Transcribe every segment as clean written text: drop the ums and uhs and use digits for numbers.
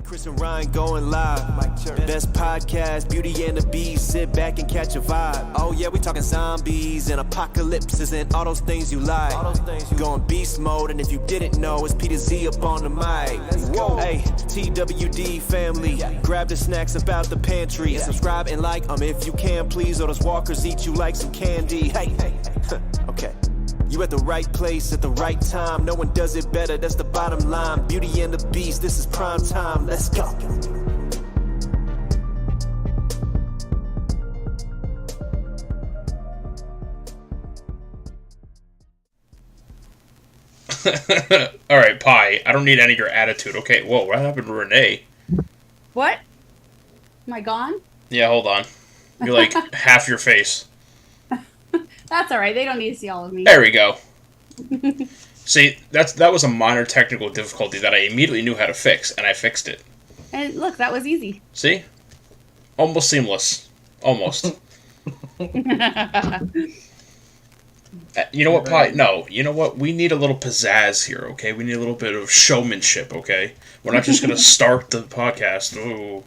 Chris and Ryan going live. Best podcast, Beauty and the Beast. Sit back and catch a vibe. Oh yeah, we talking zombies and apocalypses and all those things you like. Going beast mode, and if you didn't know, it's Peter Z up on the mic. Whoa, hey, TWD family, grab the snacks about the pantry. Subscribe and like if you can, please, or those walkers eat you like some candy. Hey, okay. You at the right place at the right time. No one does it better, that's the bottom line. Beauty and the Beast, this is prime time. Let's go. All right, Pie. I don't need any of your attitude. Okay, whoa, what happened to Renee? What? Am I gone? Yeah, hold on. You're like half your face. That's all right. They don't need to see all of me. There we go. See, that was a minor technical difficulty that I immediately knew how to fix, and I fixed it. And look, that was easy. See? Almost seamless. Almost. You know what, Pie? No. You know what? We need a little pizzazz here, okay? We need a little bit of showmanship, okay? We're not just going to start the podcast. Ooh,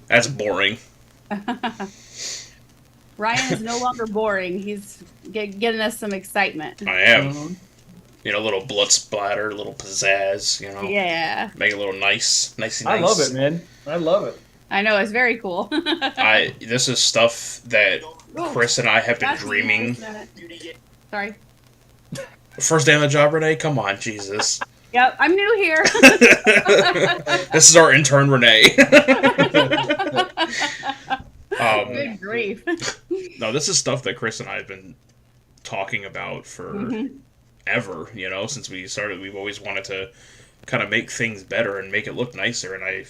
that's boring. Ryan is no longer boring. He's getting us some excitement. I am. You know, a little blood splatter, a little pizzazz, you know? Yeah. Make it a little nice and nice. I love it, man. I love it. I know, it's very cool. This is stuff that Chris and I have been dreaming. Sorry. First day on the job, Renee? Come on, Jesus. Yep, I'm new here. This is our intern, Renee. Good grief. No, this is stuff that Chris and I have been talking about for ever, you know, since we started. We've always wanted to kind of make things better and make it look nicer, and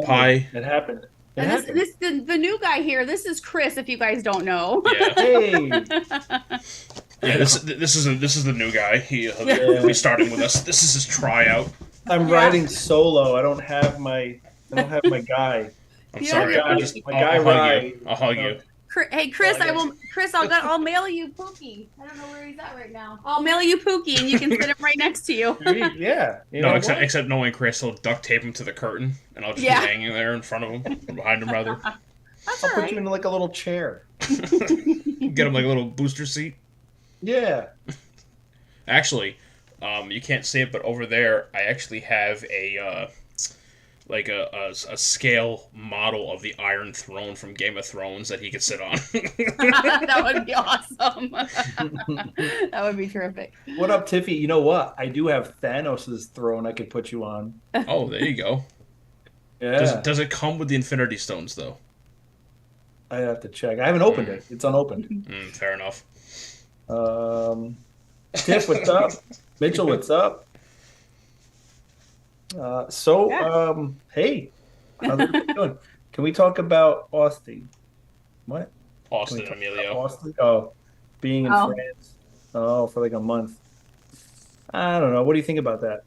Pie. It happened. And the new guy here, this is Chris, if you guys don't know. Yeah. Hey. Yeah, this is the new guy. He'll be starting with us. This is his tryout. I'm riding solo. I don't have my guy. I'm sorry. I'll hug you. Hey, Chris, I'll mail you Pookie. I don't know where he's at right now. I'll mail you Pookie, and you can sit him right next to you. Yeah. No, except knowing Chris, he'll duct tape him to the curtain, and I'll just be hanging there in front of him, or behind him, rather. I'll put you in like a little chair. Get him like a little booster seat. Yeah. Actually, you can't see it, but over there, I actually have a scale model of the Iron Throne from Game of Thrones that he could sit on. That would be awesome. That would be terrific. What up, Tiffy? You know what? I do have Thanos' throne I could put you on. Oh, there you go. Yeah. Does it come with the Infinity Stones, though? I have to check. I haven't opened it. It's unopened. Fair enough. Tiff, what's up? Mitchell, what's up? Hey, how's everybody doing? Can we talk about Austin? What? Austin Emilio. Austin? Oh, being in France. Oh, for like a month. I don't know. What do you think about that?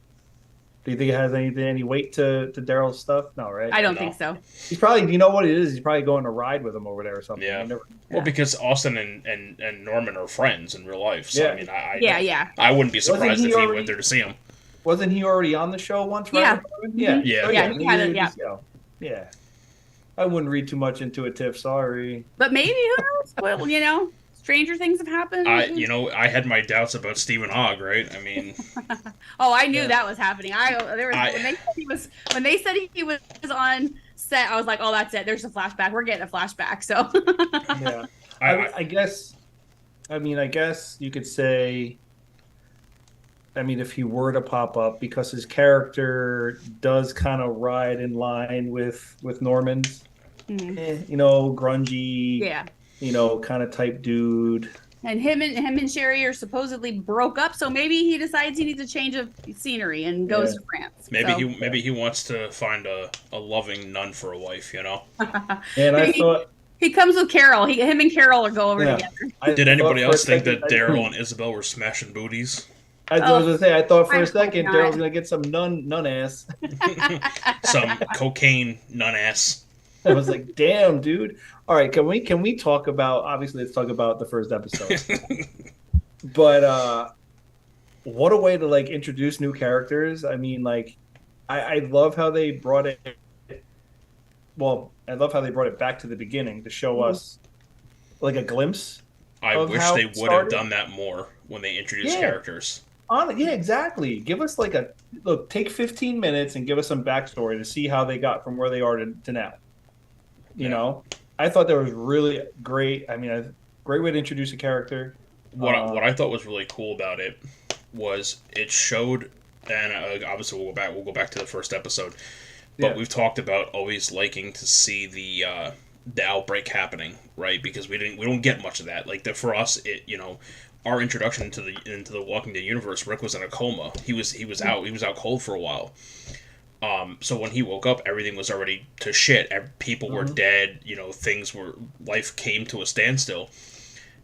Do you think it has any weight to Daryl's stuff? No, right? I don't think so. He's probably, you know what it is? He's probably going to ride with him over there or something. Yeah. Well, because Austin and Norman are friends in real life. So, I mean, I wouldn't be surprised if he went there to see him. Wasn't he already on the show once? Right? Yeah. Yeah. I wouldn't read too much into it, Tiff. Sorry. But maybe, who knows? Well, you know, stranger things have happened. I had my doubts about Stephen Hogg, right? I mean. Oh, I knew that was happening. When they said he was on set, I was like, oh, that's it. There's a flashback. We're getting a flashback. So. Yeah. I guess you could say. I mean, if he were to pop up, because his character does kind of ride in line with Norman's, you know, grungy, kind of type dude. And him and Sherry are supposedly broke up, so maybe he decides he needs a change of scenery and goes to France. Maybe he wants to find a loving nun for a wife, you know. And I thought. He comes with Carol. Him and Carol will go over together. Did anybody else think that Daryl and Isabel were smashing booties? I was going to say, I thought for a second Daryl's going to get some nun ass. Some cocaine nun ass. I was like, damn, dude. All right, can we talk about, obviously let's talk about the first episode. But what a way to like introduce new characters. I mean, like, I love how they brought it. Well, I love how they brought it back to the beginning to show us like a glimpse. I wish they would have done that more when they introduced characters. Yeah, exactly. Give us like take 15 minutes and give us some backstory to see how they got from where they are to now. You know, I thought that was really great. I mean, a great way to introduce a character. What I thought was really cool about it was it showed, and obviously we'll go back to the first episode, but we've talked about always liking to see the outbreak happening, right? Because we don't get much of that. Like for us, our introduction into the Walking Dead universe, Rick was in a coma. He was out cold for a while. So when he woke up, everything was already to shit. People were dead. Life came to a standstill.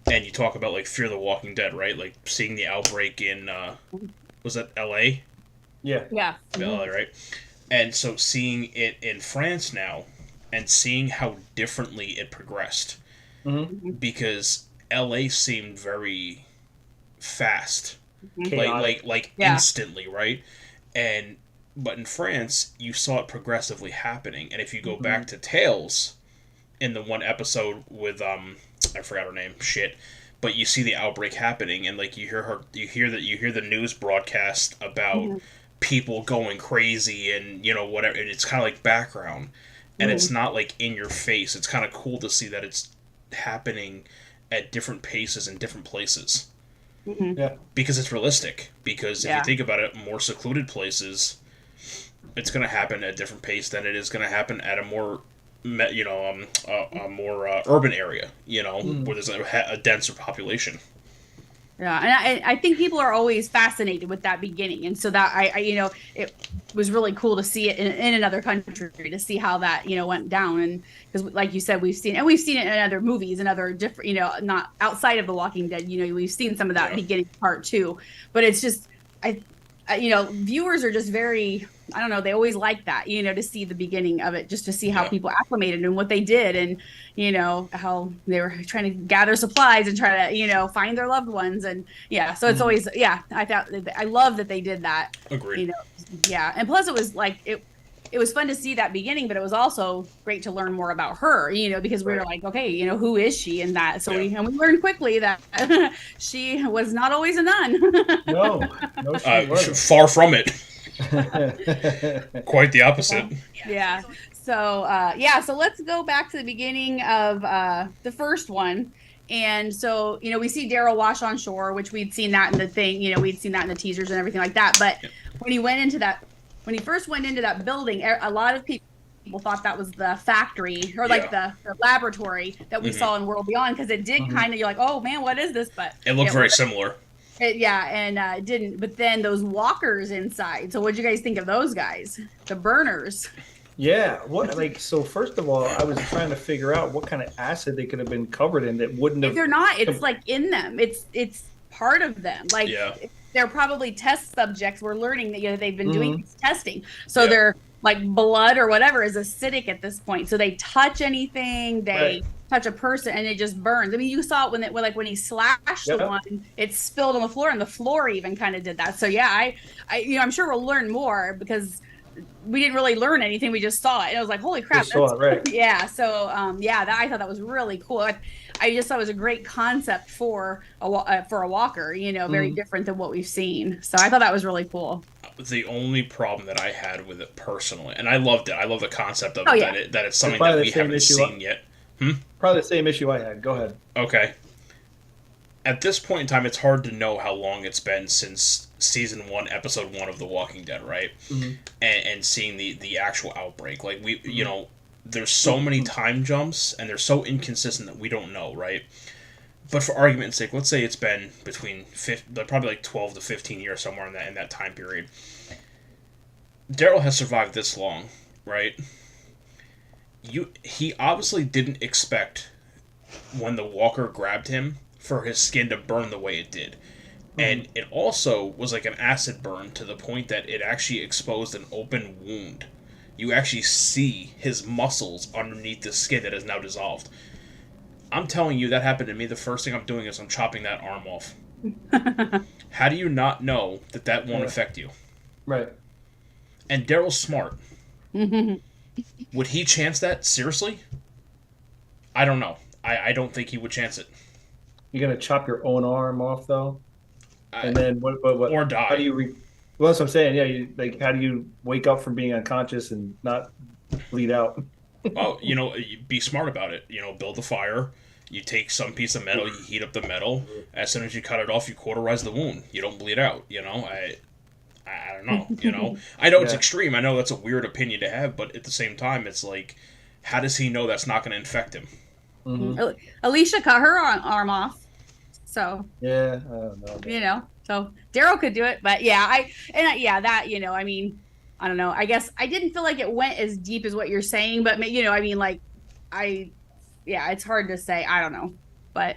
And you talk about like Fear the Walking Dead, right? Like seeing the outbreak in was that L.A.? Yeah. LA, right? And so seeing it in France now, and seeing how differently it progressed, because L.A. seemed very fast, like instantly, right? But in France, you saw it progressively happening. And if you go back to Tales, in the one episode with I forgot her name, but you see the outbreak happening, and like you hear the news broadcast about people going crazy and whatever, and it's kind of like background, and it's not like in your face. It's kind of cool to see that it's happening at different paces in different places. Because it's realistic. Because if you think about it, more secluded places, it's going to happen at a different pace than it is going to happen at a more a more urban area, where there's a denser population. Yeah, and I think people are always fascinated with that beginning, and so that I it was really cool to see it in another country, to see how that went down, and because like you said, we've seen it in other movies and other different not outside of The Walking Dead, we've seen some of that beginning part too, but it's just viewers are just very, I don't know, they always like that, to see the beginning of it, just to see how people acclimated and what they did, and how they were trying to gather supplies and try to find their loved ones, and so it's always I love that they did that. Agreed. And plus it was like it was fun to see that beginning, but it was also great to learn more about her, because we were like, okay, who is she in that? So we learned quickly that she was not always a nun. No, she wasn't. Far from it. Quite the opposite. Yeah. So so let's go back to the beginning of the first one. And so, we see Daryl wash on shore, which we'd seen that in the thing, we'd seen that in the teasers and everything like that. But when he first went into that building, a lot of people thought that was the factory or like the laboratory that we saw in World Beyond, because it did kind of, you're like, oh man, what is this? But it looked very similar. It didn't. But then those walkers inside. So what'd you guys think of those guys? The burners. Yeah. So first of all, I was trying to figure out what kind of acid they could have been covered in that wouldn't have. They're not. It's like in them. It's part of them. Like they're probably test subjects. We're learning that they've been doing these testing. So they're like blood or whatever is acidic at this point. So they touch anything, they touch a person, and it just burns. I mean, you saw it when he slashed the one, it spilled on the floor, and the floor even kind of did that. So I'm sure we'll learn more, because we didn't really learn anything. We just saw it, and I was like, holy crap. Yeah. So I thought that was really cool. I just thought it was a great concept for a walker, very different than what we've seen. So I thought that was really cool. The only problem that I had with it personally, and I loved it. I love the concept of it, that it's something that we haven't seen yet. Probably the same issue I had. Go ahead. Okay. At this point in time, it's hard to know how long it's been since season 1, episode 1 of The Walking Dead, right? And seeing the actual outbreak. Like, there's so many time jumps, and they're so inconsistent that we don't know, right? But for argument's sake, let's say it's been between probably like 12 to 15 years, somewhere in that time period. Daryl has survived this long, right? He obviously didn't expect, when the walker grabbed him, for his skin to burn the way it did. And it also was like an acid burn, to the point that it actually exposed an open wound. You actually see his muscles underneath the skin that is now dissolved. I'm telling you, that happened to me. The first thing I'm doing is I'm chopping that arm off. How do you not know that won't affect you? Right. And Daryl's smart. Would he chance that? Seriously? I don't know. I don't think he would chance it. You're gonna chop your own arm off though, and then what? Or die. How do you? Well, that's what I'm saying. Yeah, how do you wake up from being unconscious and not bleed out? Well, you be smart about it. Build a fire. You take some piece of metal, you heat up the metal. As soon as you cut it off, you cauterize the wound. You don't bleed out. I don't know. I know it's extreme. I know that's a weird opinion to have, but at the same time, it's like, how does he know that's not going to infect him? Mm-hmm. Alicia cut her arm off, so yeah, I don't know. So Daryl could do it, but that I mean, I don't know. I guess I didn't feel like it went as deep as what you're saying, but it's hard to say. I don't know, but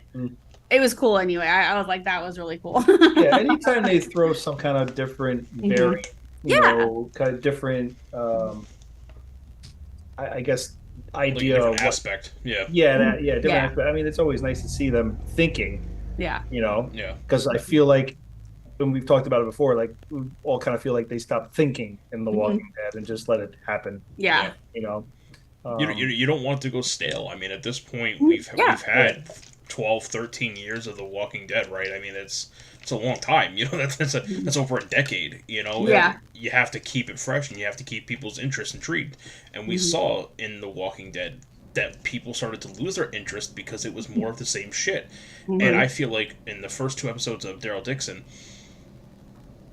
it was cool anyway. I was like, that was really cool. Yeah, anytime they throw some kind of different, very, kind of different, I guess, idea like aspect. Different aspect. I mean, it's always nice to see them thinking. Yeah. Because I feel like when we've talked about it before, like we all kind of feel like they stopped thinking in The Walking Dead and just let it happen. Yeah. You don't want it to go stale. I mean, at this point, we've had 12, 13 years of The Walking Dead, right? I mean, it's a long time. That's over a decade. Yeah. You have to keep it fresh, and you have to keep people's interest intrigued. And we saw in The Walking Dead that people started to lose their interest because it was more of the same shit. And I feel like in the first 2 episodes of Daryl Dixon,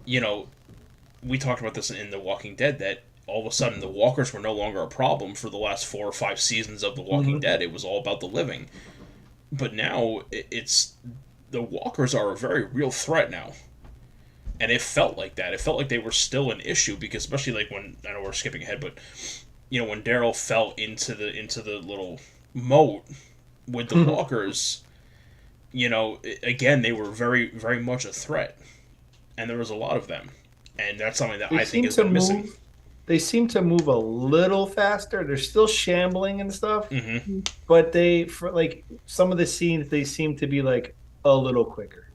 we talked about this in The Walking Dead, that all of a sudden the walkers were no longer a problem for the last 4 or 5 seasons of The Walking Dead. It was all about the living. But now it's the walkers are a very real threat now. And it felt like that. It felt like they were still an issue, because especially like when, I know we're skipping ahead, but when Daryl fell into the little moat with the walkers, again, they were very, very much a threat. And there was a lot of them. And that's something that I think has been missing. They seem to move a little faster. They're still shambling and stuff, but some of the scenes, they seem to be like a little quicker.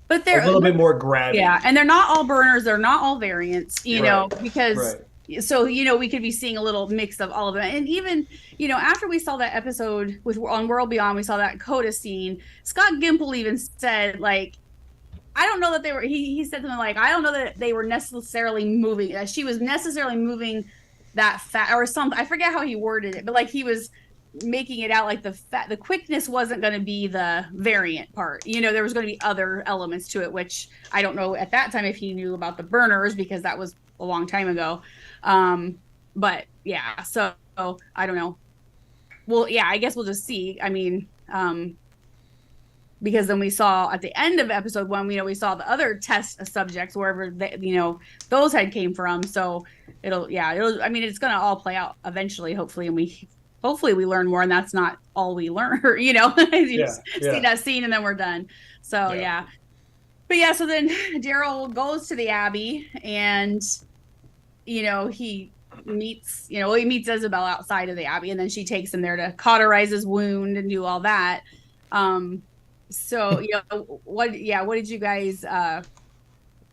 But they're a little bit more gravity. Yeah, and they're not all burners. They're not all variants. Because. Right. So, we could be seeing a little mix of all of it. And even, after we saw that episode on World Beyond, we saw that Coda scene, Scott Gimple even said, like, I don't know that they were, he said something like, I don't know that they were necessarily moving, that she was necessarily moving that fast or something. I forget how he worded it, but like he was making it out like the quickness wasn't going to be the variant part. There was going to be other elements to it, which I don't know at that time if he knew about the burners, because that was a long time ago. But yeah, so I don't know. Well, yeah, I guess we'll just see. I mean, because then we saw at the end of episode 1, we saw the other test subjects wherever those had came from. So it'll I mean, it's gonna all play out eventually, hopefully, and hopefully we learn more, and that's not all we learn. See that scene and then we're done. So yeah. But yeah, so then Daryl goes to the Abbey, and he meets Isabel outside of the Abbey, and then she takes him there to cauterize his wound and do all that. So what did you guys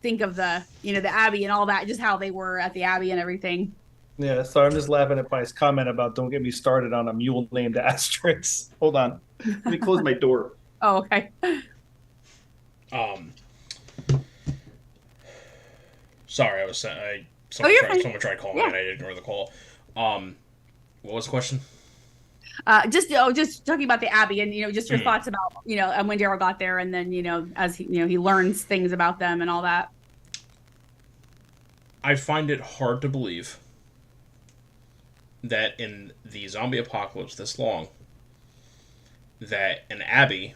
think of the Abbey and all that, just how they were at the Abbey and everything? Yeah, sorry, I'm just laughing at my comment about don't get me started on a mule named Asterix. Hold on, let me close my door. Oh, okay. Sorry, someone tried calling me and I ignored the call. What was the question? Just talking about the Abbey and just your thoughts about and when Daryl got there, and then as he learns things about them and all that. I find it hard to believe that in the zombie apocalypse this long, that an Abbey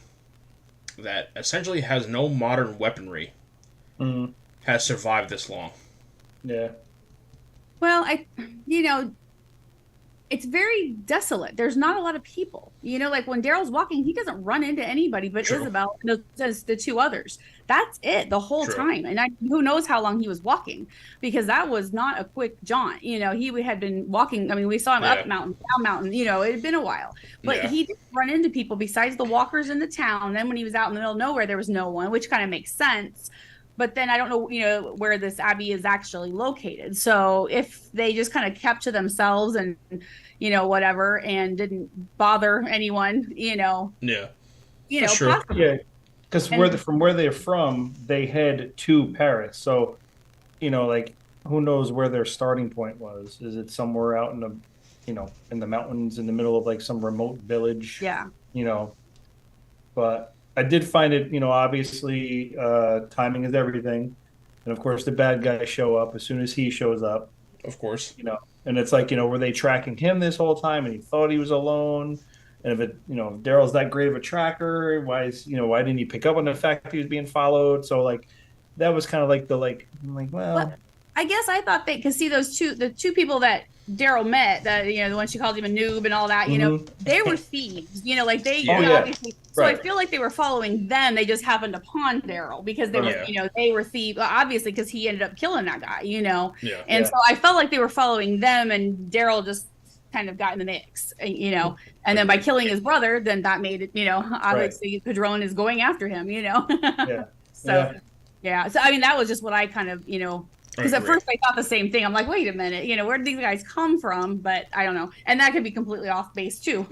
that essentially has no modern weaponry has survived this long. Yeah. Well, it's very desolate. There's not a lot of people. Like when Daryl's walking, he doesn't run into anybody but True. Isabel and the two others. That's it the whole True. time. And who knows how long he was walking, because that was not a quick jaunt. He had been walking. I mean, we saw him up mountain, down mountain. It had been a while, but he didn't run into people besides the walkers in the town. Then when he was out in the middle of nowhere, there was no one, which kind of makes sense. But then I don't know, where this abbey is actually located. So if they just kind of kept to themselves and, whatever, and didn't bother anyone, Yeah. Sure. Possibly. Yeah. Because from where they're from, they head to Paris. So, like, who knows where their starting point was? Is it somewhere out in the, in the mountains in the middle of like some remote village? Yeah. But I did find it, obviously timing is everything. And of course, the bad guys show up as soon as he shows up. Of course. And it's like, were they tracking him this whole time and he thought he was alone? And if if Daryl's that great of a tracker, why didn't he pick up on the fact he was being followed? So like, that was kind of like well, I guess I thought because see the two people that Daryl met, the one she called him a noob and all that, they were thieves, like they obviously. So right. I feel like they were following them. They just happened upon Daryl because they were, they were thieves, obviously, because he ended up killing that guy, And so I felt like they were following them, and Daryl just kind of got in the mix, and then by killing his brother, then that made it, obviously Padron is going after him, So I mean, that was just what I kind of, because at first I thought the same thing. I'm like, wait a minute, where did these guys come from? But I don't know. And that could be completely off base too.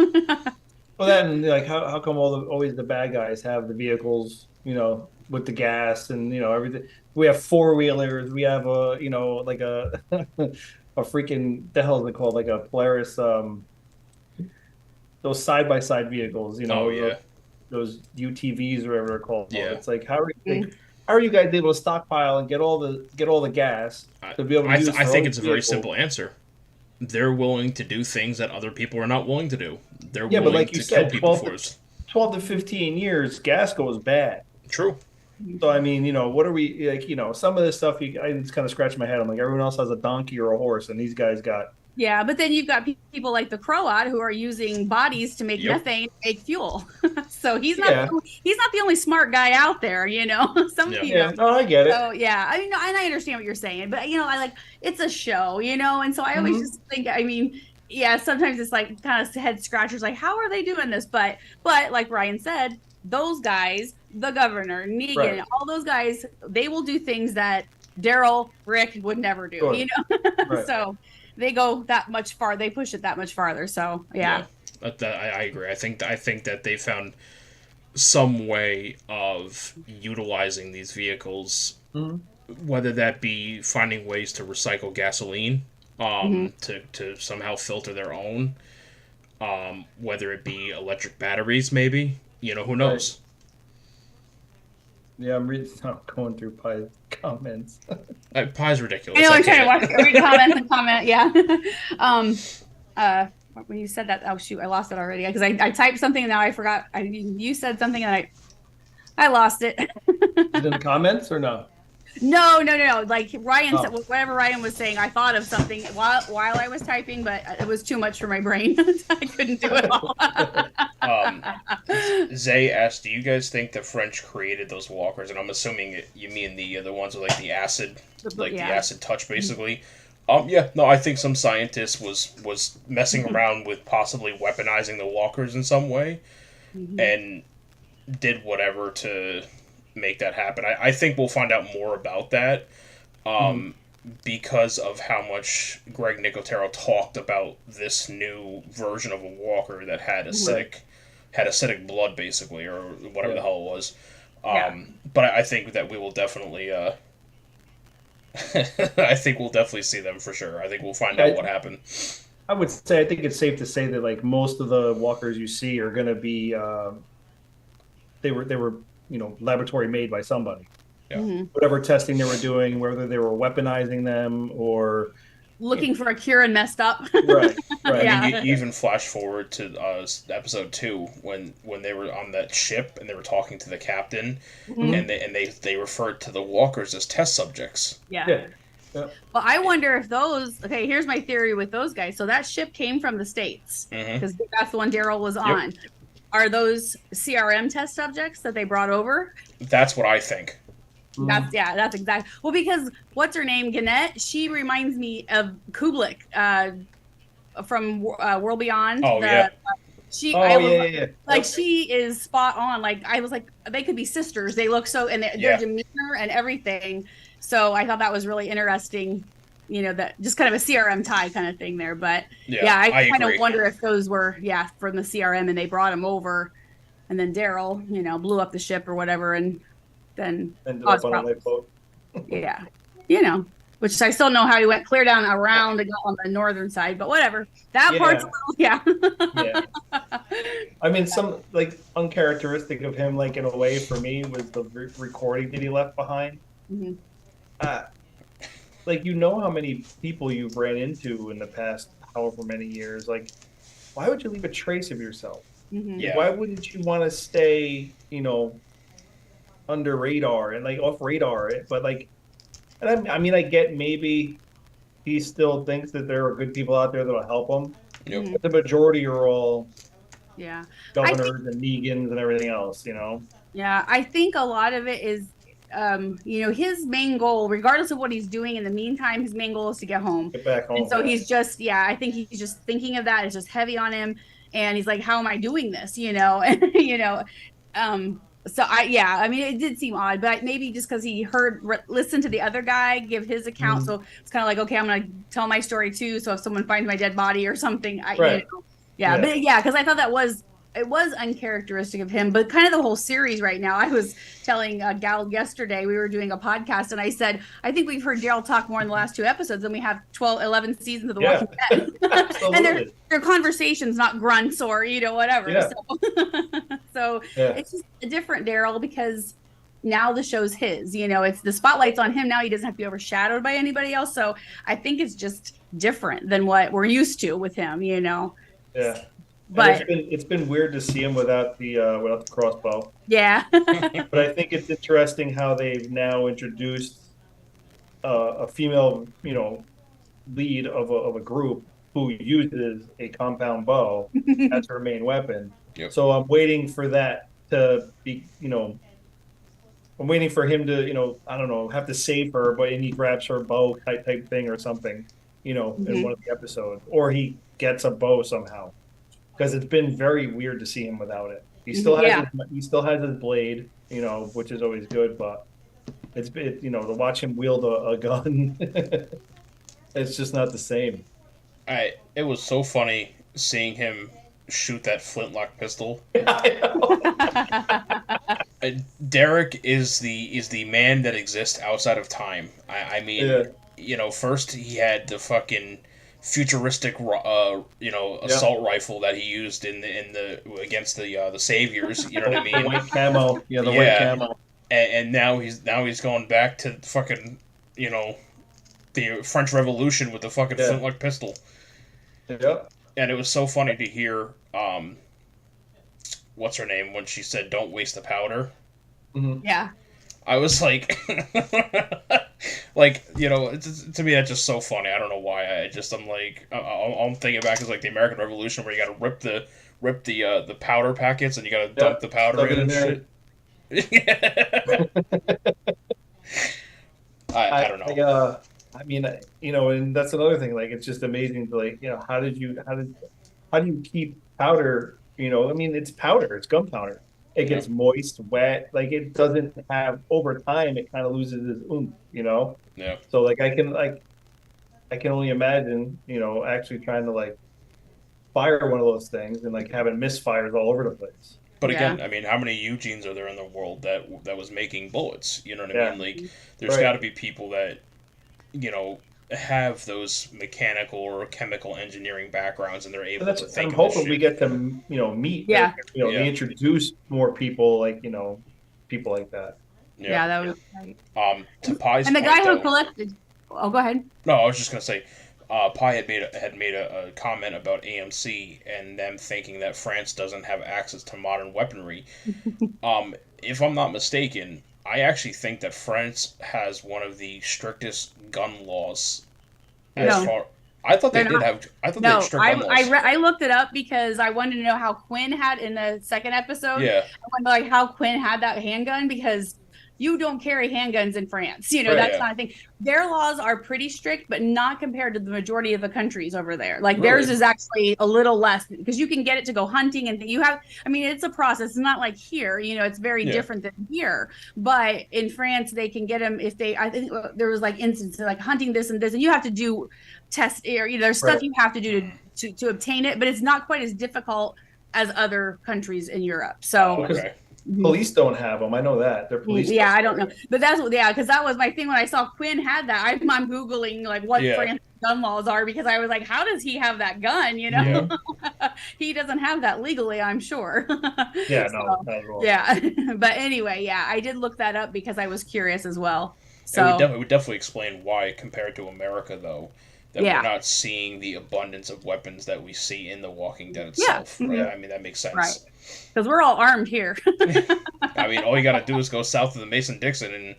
Well, then, like, how come always the bad guys have the vehicles, with the gas and, everything? We have four-wheelers. We have like a a freaking, the hell is it called? Like a Polaris, those side-by-side vehicles, those UTVs or whatever they're called. Yeah. It's like, how are you guys able to stockpile and get all the gas to be able to use? I think it's a very simple answer. They're willing to do things that other people are not willing to do. They're willing but like to you said, kill people for us. 12 to 15 years, gas goes bad. True. So, I mean, what are we, like, some of this stuff, I just kind of scratch my head. I'm like, everyone else has a donkey or a horse, and these guys got... Yeah, but then you've got people like the Croat who are using bodies to make methane, make fuel. So he's not the only smart guy out there, Some people. Yeah, no, I get it. So yeah, I mean, no, and I understand what you're saying, but I like, it's a show, and so I always just think, I mean, yeah, sometimes it's like kind of head scratchers, like how are they doing this? But like Ryan said, those guys, the governor, Negan, all those guys, they will do things that Daryl, Rick would never do, Right. So. They go that much far. They push it that much farther. So yeah. I agree. I think that they found some way of utilizing these vehicles, whether that be finding ways to recycle gasoline, to somehow filter their own, whether it be electric batteries, maybe. Who knows? Yeah, I'm going through Pie's comments. Pie's ridiculous. I know, I'm trying to read comments and comment, yeah. When you said that, oh shoot, I lost it already. Because I typed something and now I forgot. You said something and I lost it. Is it in the comments or no? No. Like Ryan said, whatever Ryan was saying, I thought of something while I was typing, but it was too much for my brain. I couldn't do it all. Zay asked, "Do you guys think the French created those walkers?" And I'm assuming you mean the ones with like the acid, the acid touch, basically. No, I think some scientist was messing around with possibly weaponizing the walkers in some way, and did whatever to make that happen. I think we'll find out more about that because of how much Greg Nicotero talked about this new version of a walker that had acidic blood, basically, or whatever the hell it was. But I think that we will definitely I think we'll definitely see them for sure. I think we'll find out what happened. I would say, I think it's safe to say that like most of the walkers you see are going to be they were laboratory made by somebody. Yeah. Whatever testing they were doing, whether they were weaponizing them or looking for a cure and messed up. Right. I mean, you even flash forward to episode 2 when they were on that ship and they were talking to the captain, and they referred to the walkers as test subjects. Yeah. Yep. Well, I wonder if those. Okay, here's my theory with those guys. So that ship came from the States because that's the one Daryl was on. Yep. Are those CRM test subjects that they brought over? That's what I think. That's exactly. Well, because what's her name, Gannett? She reminds me of Kublek from World Beyond. Yeah. She is spot on. Like I was like, they could be sisters. They look so, and their demeanor and everything. So I thought that was really interesting. You know, that just kind of a CRM tie kind of thing there. But I kind of wonder if those were from the CRM and they brought them over, and then Daryl, blew up the ship or whatever, and then ended up on a lifeboat. Which I still know how he went clear down around and got on the northern side, but whatever. That part's a little, I mean, some like uncharacteristic of him, like in a way for me, was the recording that he left behind. Mm-hmm. Like, how many people you've ran into in the past however many years. Like, why would you leave a trace of yourself? Mm-hmm. Yeah. Why wouldn't you want to stay, under radar and like off radar? But like, and I mean, I get maybe he still thinks that there are good people out there that'll help him. Yep. But the majority are all governors and Negans and everything else, Yeah, I think a lot of it is, his main goal, regardless of what he's doing in the meantime, his main goal is to get home. Get back home. And so he's just, I think he's just thinking of that. It's just heavy on him. And he's like, how am I doing this? So I mean, it did seem odd, but maybe just because he listened to the other guy give his account. Mm-hmm. So it's kind of like, okay, I'm going to tell my story too. So if someone finds my dead body or something, right. But because I thought it was uncharacteristic of him, but kind of the whole series right now. I was telling Gal yesterday, we were doing a podcast, and I said, I think we've heard Daryl talk more in the last 2 episodes than we have 11 seasons of The Walking Dead. And they're conversations, not grunts or, whatever. Yeah. So it's just a different Daryl because now the show's his, it's the spotlight's on him now. He doesn't have to be overshadowed by anybody else. So I think it's just different than what we're used to with him, Yeah. But it's been weird to see him without the crossbow. Yeah. But I think it's interesting how they've now introduced a female, lead of a group who uses a compound bow as her main weapon. Yep. So I'm waiting for that to be, I'm waiting for him to, I don't know, have to save her, and he grabs her bow type thing or something, in one of the episodes, or he gets a bow somehow. Because it's been very weird to see him without it. He still has his blade, which is always good, but to watch him wield a gun, it's just not the same. It was so funny seeing him shoot that flintlock pistol. Derek is the man that exists outside of time. I mean, first he had the fucking futuristic, assault rifle that he used in the against the saviors. You know what I mean? White camo, white camo. And now he's going back to fucking, the French Revolution with the fucking flintlock pistol. Yep. And it was so funny to hear, what's her name when she said, "Don't waste the powder." Mm-hmm. Yeah. I was like, to me that's just so funny. I don't know why. I'm like, I'm thinking back as like the American Revolution where you got to rip the powder packets and you got to dump the powder in and shit. I don't know. I mean, and that's another thing. Like, it's just amazing to how do you keep powder? I mean, it's powder. It's gunpowder. It gets moist, wet. Like, it doesn't have, over time, it kind of loses its oomph, Yeah. So, like, I can only imagine, actually trying to, fire one of those things and, having misfires all over the place. But again, I mean, how many Eugenes are there in the world that was making bullets? You know what I mean? Like, there's got to be people that, have those mechanical or chemical engineering backgrounds and they're able to think. I'm hoping we get to meet. Yeah. They introduce more people people like that. Yeah, that was great. To Pie's and the point, guy who collected. Oh, go ahead. No, I was just gonna say, Pie had made a comment about AMC and them thinking that France doesn't have access to modern weaponry. If I'm not mistaken, I actually think that France has one of the strictest gun laws. I thought they did have. I thought they had strict gun laws. I looked it up because I wanted to know how Quinn had in the second episode. Yeah. I wanted to like how Quinn had that handgun because you don't carry handguns in France. That's not a thing. Their laws are pretty strict, but not compared to the majority of the countries over there. Like theirs is actually a little less because you can get it to go hunting and it's a process. It's not like here, it's very different than here. But in France, they can get them I think there was like instances like hunting this and this, and you have to do tests there's stuff you have to do to obtain it, but it's not quite as difficult as other countries in Europe. So police don't have them. I know that they're police. Yeah, I don't know, but that's because that was my thing when I saw Quinn had that. I'm googling like what France gun laws are because I was like, how does he have that gun? He doesn't have that legally, I'm sure. Yeah, no, not at all. Yeah, but anyway, I did look that up because I was curious as well. So it would definitely explain why, compared to America, though, that we're not seeing the abundance of weapons that we see in The Walking Dead itself. Right? I mean, that makes sense. Right. Because we're all armed here. I mean, all you got to do is go south of the Mason-Dixon, and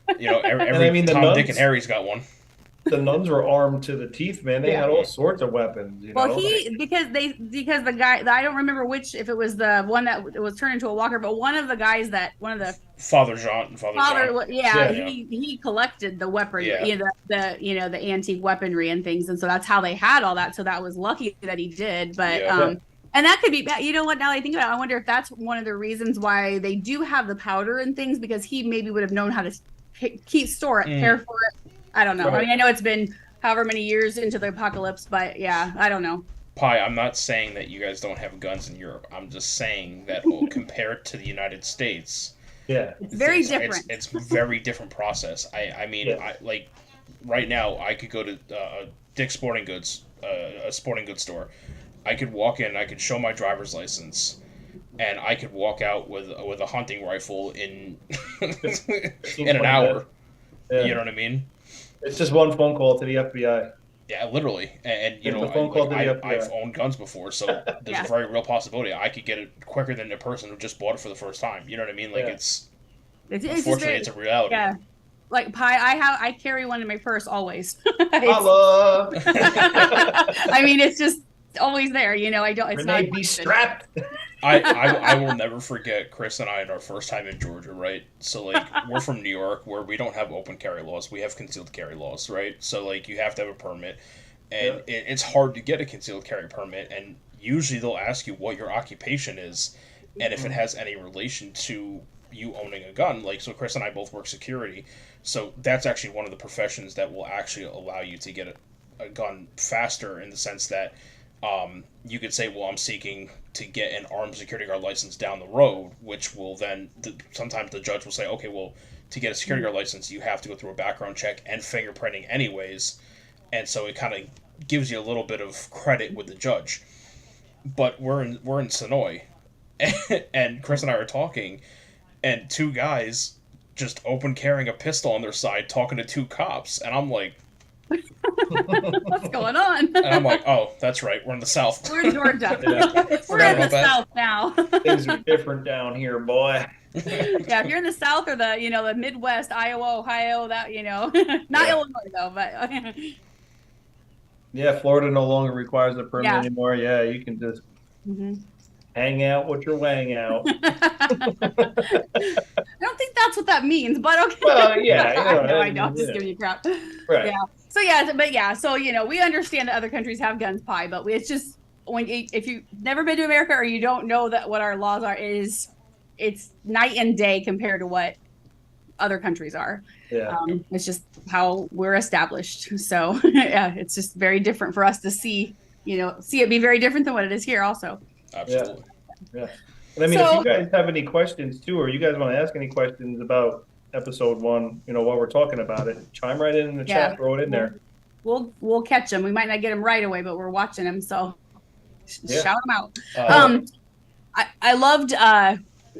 every Tom, Dick, and Harry's got one. The nuns were armed to the teeth, man. They had all sorts of weapons. Because the guy, I don't remember if it was the one that was turned into a walker, but one of the Father Jean. He collected the weaponry, the antique weaponry and things, and so that's how they had all that. So that was lucky that he did, but and that could be bad. You know what? Now that I think about it, I wonder if that's one of the reasons why they do have the powder and things, because he maybe would have known how to care for it. I don't know. Right. I mean, I know it's been however many years into the apocalypse, but I don't know. Pi, I'm not saying that you guys don't have guns in Europe. I'm just saying that compared to the United States, it's very different. It's very different process. I mean, like right now, I could go to Dick's Sporting Goods, a sporting goods store. I could walk in, I could show my driver's license, and I could walk out with a hunting rifle in an hour. Yeah. You know what I mean? It's just one phone call to the FBI. Yeah, literally. And I've owned guns before, so there's a very real possibility I could get it quicker than the person who just bought it for the first time. You know what I mean? Like unfortunately, it's a reality. Yeah. Like Pi, I carry one in my purse always. Hello. I mean, it's just always there. I don't. It's Renee, be strapped. I will never forget Chris and I in our first time in Georgia, right? So, like, we're from New York, where we don't have open carry laws. We have concealed carry laws, right? So, like, you have to have a permit. And it's hard to get a concealed carry permit. And usually they'll ask you what your occupation is and if it has any relation to you owning a gun. Like, so Chris and I both work security. So that's actually one of the professions that will actually allow you to get a gun faster, in the sense that you could say, well, I'm seeking to get an armed security guard license down the road, which will then, sometimes the judge will say, okay, well, to get a security guard license, you have to go through a background check and fingerprinting anyways. And so it kind of gives you a little bit of credit with the judge. But we're in Sonoy, and Chris and I are talking, and two guys just open carrying a pistol on their side, talking to two cops, and I'm like, what's going on? And I'm like, oh, that's right, we're in the South. We're in Georgia. We're in the South now. Things are different down here, boy. Yeah, if you're in the South or the Midwest, Iowa, Ohio, that not Illinois though, but yeah, Florida no longer requires a permit anymore. Yeah, you can just hang out what you're weighing out. I don't think that's what that means, but okay. Well, yeah, I know. I'm just giving you crap. Right. Yeah. So we understand that other countries have guns, Pi, but it's just if you've never been to America or you don't know what our laws are, it's night and day compared to what other countries are. Yeah. It's just how we're established. So it's just very different for us to see it be very different than what it is here also. Absolutely. Yeah. And I mean, if you guys have any questions too, or you guys want to ask any questions about episode 1, while we're talking about it, chime right in the chat, throw it in there. We'll catch them. We might not get them right away, but we're watching them, so shout them out. I loved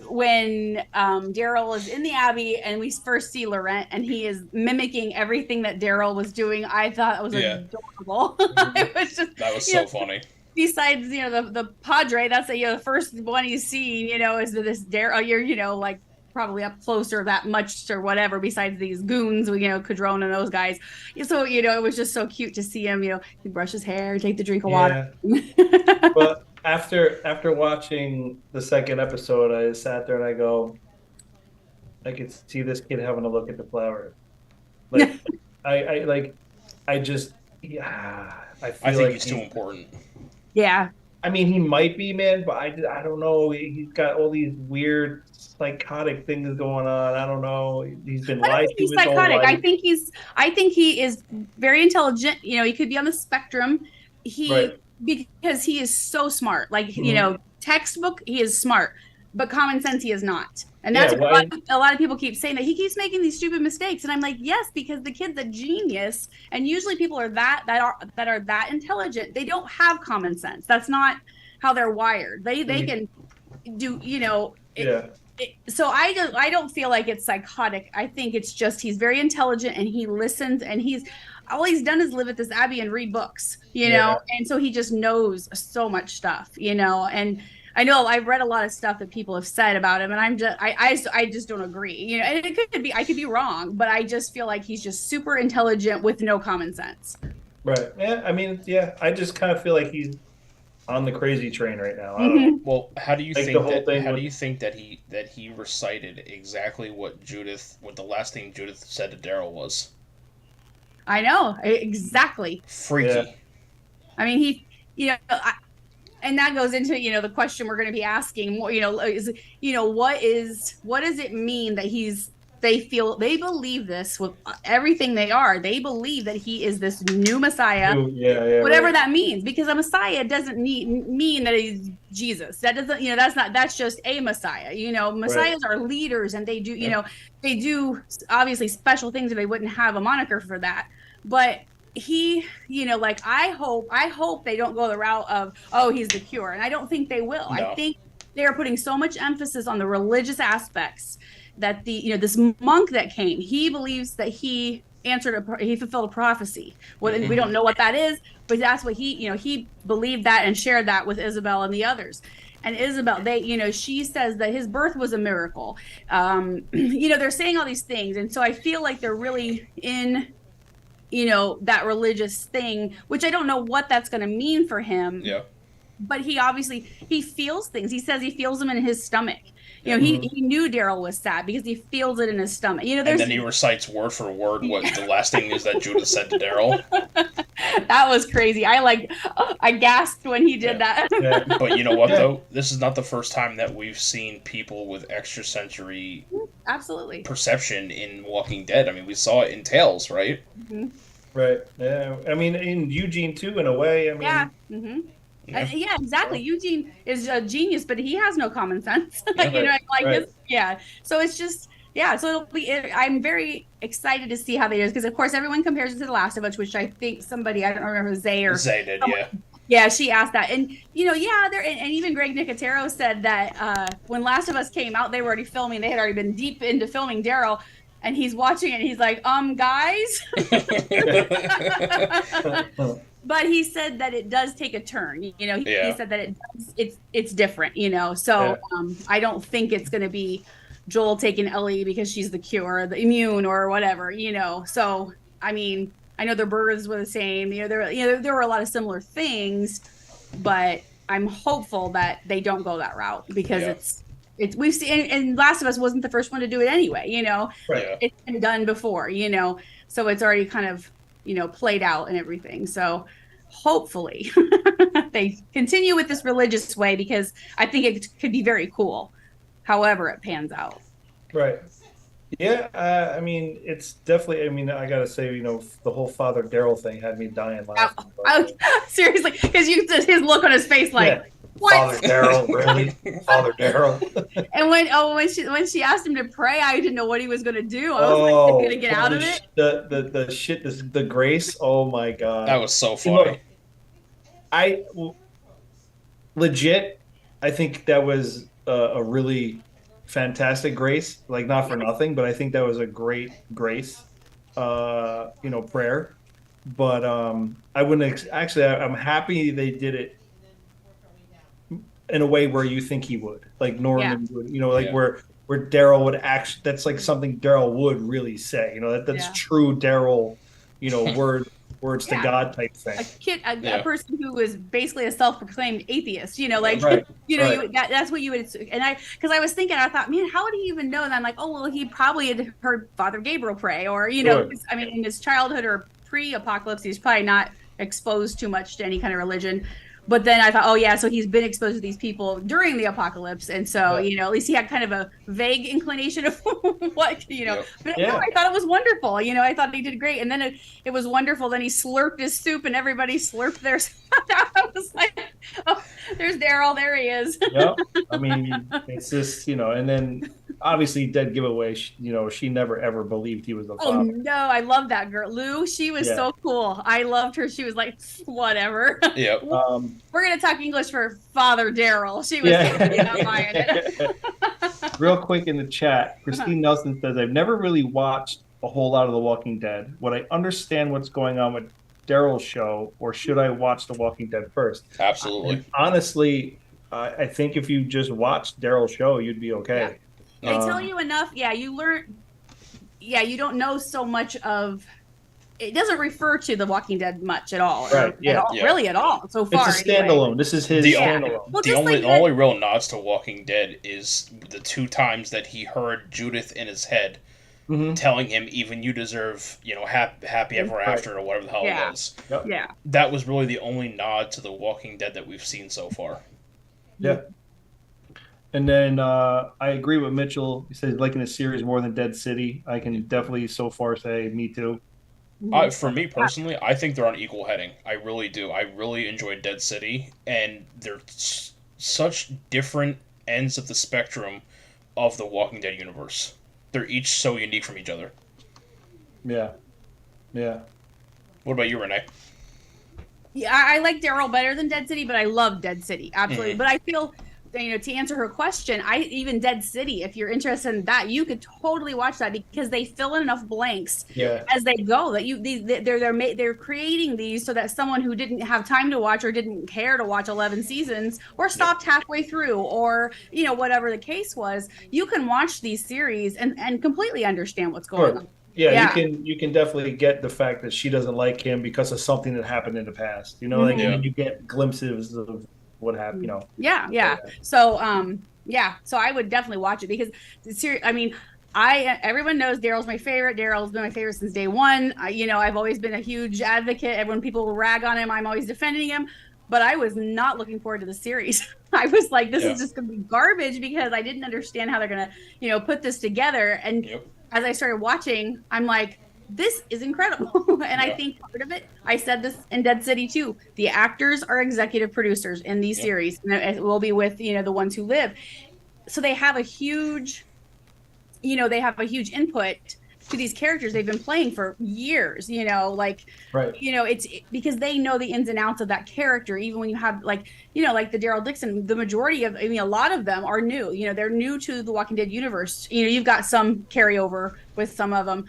when Daryl is in the Abbey and we first see Laurent and he is mimicking everything that Daryl was doing. I thought it was adorable. It was just that was so funny. Besides, the Padre, that's the first one he's seen, is this Daryl. You're, like probably up closer that much or whatever, besides these goons, Cadron and those guys. So, it was just so cute to see him, he brush his hair, take the drink of water. But after watching the second episode, I sat there and I go, I could see this kid having a look at the flower. Like, I just, I think like he's too important. Yeah. I mean, he might be, man, but I don't know. He's got all these weird psychotic things going on. I don't know. He's been lied to. He's psychotic. I think he is very intelligent. He could be on the spectrum. Because he is so smart. Like, textbook, he is smart, but common sense, he is not. And that's what a lot of people keep saying, that he keeps making these stupid mistakes. And I'm like, yes, because the kid's a genius. And usually people are that are that intelligent. They don't have common sense. That's not how they're wired. They can do, so I don't feel like it's psychotic. I think it's just, he's very intelligent and he listens, and all he's done is live at this abbey and read books, and so he just knows so much stuff, and I know I've read a lot of stuff that people have said about him, and I just don't agree, and I could be wrong, but I just feel like he's just super intelligent with no common sense. Right. Yeah. I mean, I just kind of feel like he's on the crazy train right now. Well, how do you think that he recited exactly what the last thing Judith said to Daryl was? I know, exactly. Freaky. Yeah. I mean, and that goes into, the question we're going to be asking, what does it mean that they believe this with everything they are. They believe that he is this new Messiah, whatever that means, because a Messiah doesn't mean that he's Jesus. That doesn't, that's just a Messiah. Messiahs are leaders, and they do, they do obviously special things, or they wouldn't have a moniker for that. But he, I hope they don't go the route of, oh, he's the cure. And I don't think they will. No. I think they are putting so much emphasis on the religious aspects that this monk that came, he believes that he fulfilled a prophecy. Well, we don't know what that is, but that's what he believed that and shared that with Isabel and the others. And Isabel, she says that his birth was a miracle. They're saying all these things. And so I feel like they're really in, that religious thing, which I don't know what that's going to mean for him. Yeah. But he feels things. He says he feels them in his stomach. He knew Daryl was sad because he feels it in his stomach. And then he recites word for word what the last thing is that Judith said to Daryl. That was crazy. I gasped when he did that. Yeah. But you know what, though? This is not the first time that we've seen people with extrasensory perception in Walking Dead. I mean, we saw it in Tales, right? Mm-hmm. Right. Yeah. I mean, in Eugene, too, in a way. I mean, yeah. Mm-hmm. Yeah, exactly. Eugene is a genius, but he has no common sense. So it's just, so it'll be. I'm very excited to see how they do, because of course everyone compares it to The Last of Us, which I think somebody, I don't remember, Zay did, yeah, she asked that, and and even Greg Nicotero said that when Last of Us came out, they were already filming. They had already been deep into filming Daryl. And he's watching it, and he's like, guys. But he said that it does take a turn. He said that it's different, So I don't think it's going to be Joel taking Ellie because she's the cure, the immune, or whatever, So, I mean, I know their births were the same. There were a lot of similar things, but I'm hopeful that they don't go that route, because it's we've seen, and Last of Us wasn't the first one to do it anyway, Right. It's been done before, so it's already kind of, played out and everything. So hopefully they continue with this religious way, because I think it could be very cool, however it pans out. Right. Yeah. I mean, it's definitely, I got to say, the whole Father Daryl thing had me dying laughing. Seriously, because his look on his face, like, yeah. What? Father Daryl, really? Father Daryl. And when she asked him to pray, I didn't know what he was going to do. I was like, going to get out of it. The grace. Oh my God. That was so funny. I think that was a really fantastic grace. Like, not for nothing, but I think that was a great grace, prayer. But I wouldn't I'm happy they did it in a way where you think he would, like Norman would, where where Daryl would actually, that's like something Daryl would really say, that's true Daryl, words to God type thing. A person who was basically a self-proclaimed atheist, right. That's what you would, because I was thinking, I thought, man, how would he even know? And I'm like, oh, well, he probably had heard Father Gabriel pray, or, I mean, in his childhood or pre-apocalypse, he's probably not exposed too much to any kind of religion. But then I thought, oh yeah, so he's been exposed to these people during the apocalypse, and so at least he had kind of a vague inclination of what But no, I thought it was wonderful. I thought he did great, and then it was wonderful. Then he slurped his soup, and everybody slurped theirs. I was like, oh, there's Daryl, there he is. Yep. I mean, it's just and then obviously dead giveaway. She never ever believed he was the father. Oh no, I love that girl, Lou. She was so cool. I loved her. She was like, whatever. Yep. We're gonna talk English for Father Daryl. She was not buying it. Real quick in the chat, Christine Nelson says, I've never really watched a whole lot of The Walking Dead. Would I understand what's going on with Daryl's show, or should I watch The Walking Dead first? Absolutely. Honestly, I think if you just watched Daryl's show, you'd be okay. They tell you enough. Yeah, you learn. Yeah, you don't know so much of. It doesn't refer to The Walking Dead much at all. Right. Really at all so far. It's a standalone. Anyway. This is his standalone. Well, the only real nods to Walking Dead is the 2 times that he heard Judith in his head telling him, even you deserve, happy ever after, or whatever the hell it was. Yep. Yeah. That was really the only nod to The Walking Dead that we've seen so far. Yeah. And then I agree with Mitchell. He says liking the series more than Dead City. I can definitely so far say me too. For me personally, I think they're on equal heading. I really do. I really enjoyed Dead City, and they're such different ends of the spectrum of the Walking Dead universe. They're each so unique from each other. Yeah. What about you, Renee? Yeah, I like Daryl better than Dead City, but I love Dead City, absolutely. But I feel, to answer her question, even Dead City, if you're interested in that, you could totally watch that, because they fill in enough blanks as they go that they're creating these so that someone who didn't have time to watch, or didn't care to watch 11 seasons, or stopped halfway through, or whatever the case was, you can watch these series and completely understand what's going on. Yeah, you can definitely get the fact that she doesn't like him because of something that happened in the past. You get glimpses of what happened, So so I would definitely watch it, because everyone knows Daryl's my favorite. Daryl's been my favorite since day one. I've always been a huge advocate, and when people rag on him, I'm always defending him. But I was not looking forward to the series. I was like, this is just gonna be garbage, because I didn't understand how they're gonna put this together. And as I started watching, I'm like, this is incredible. And I think part of it, I said this in Dead City too, the actors are executive producers in these series, and it will be with the ones who live, so they have a huge input to these characters they've been playing for years. It's because they know the ins and outs of that character. Even when you have like the Daryl Dixon, the majority of, a lot of them are new. They're new to the Walking Dead universe. You've got some carryover with some of them,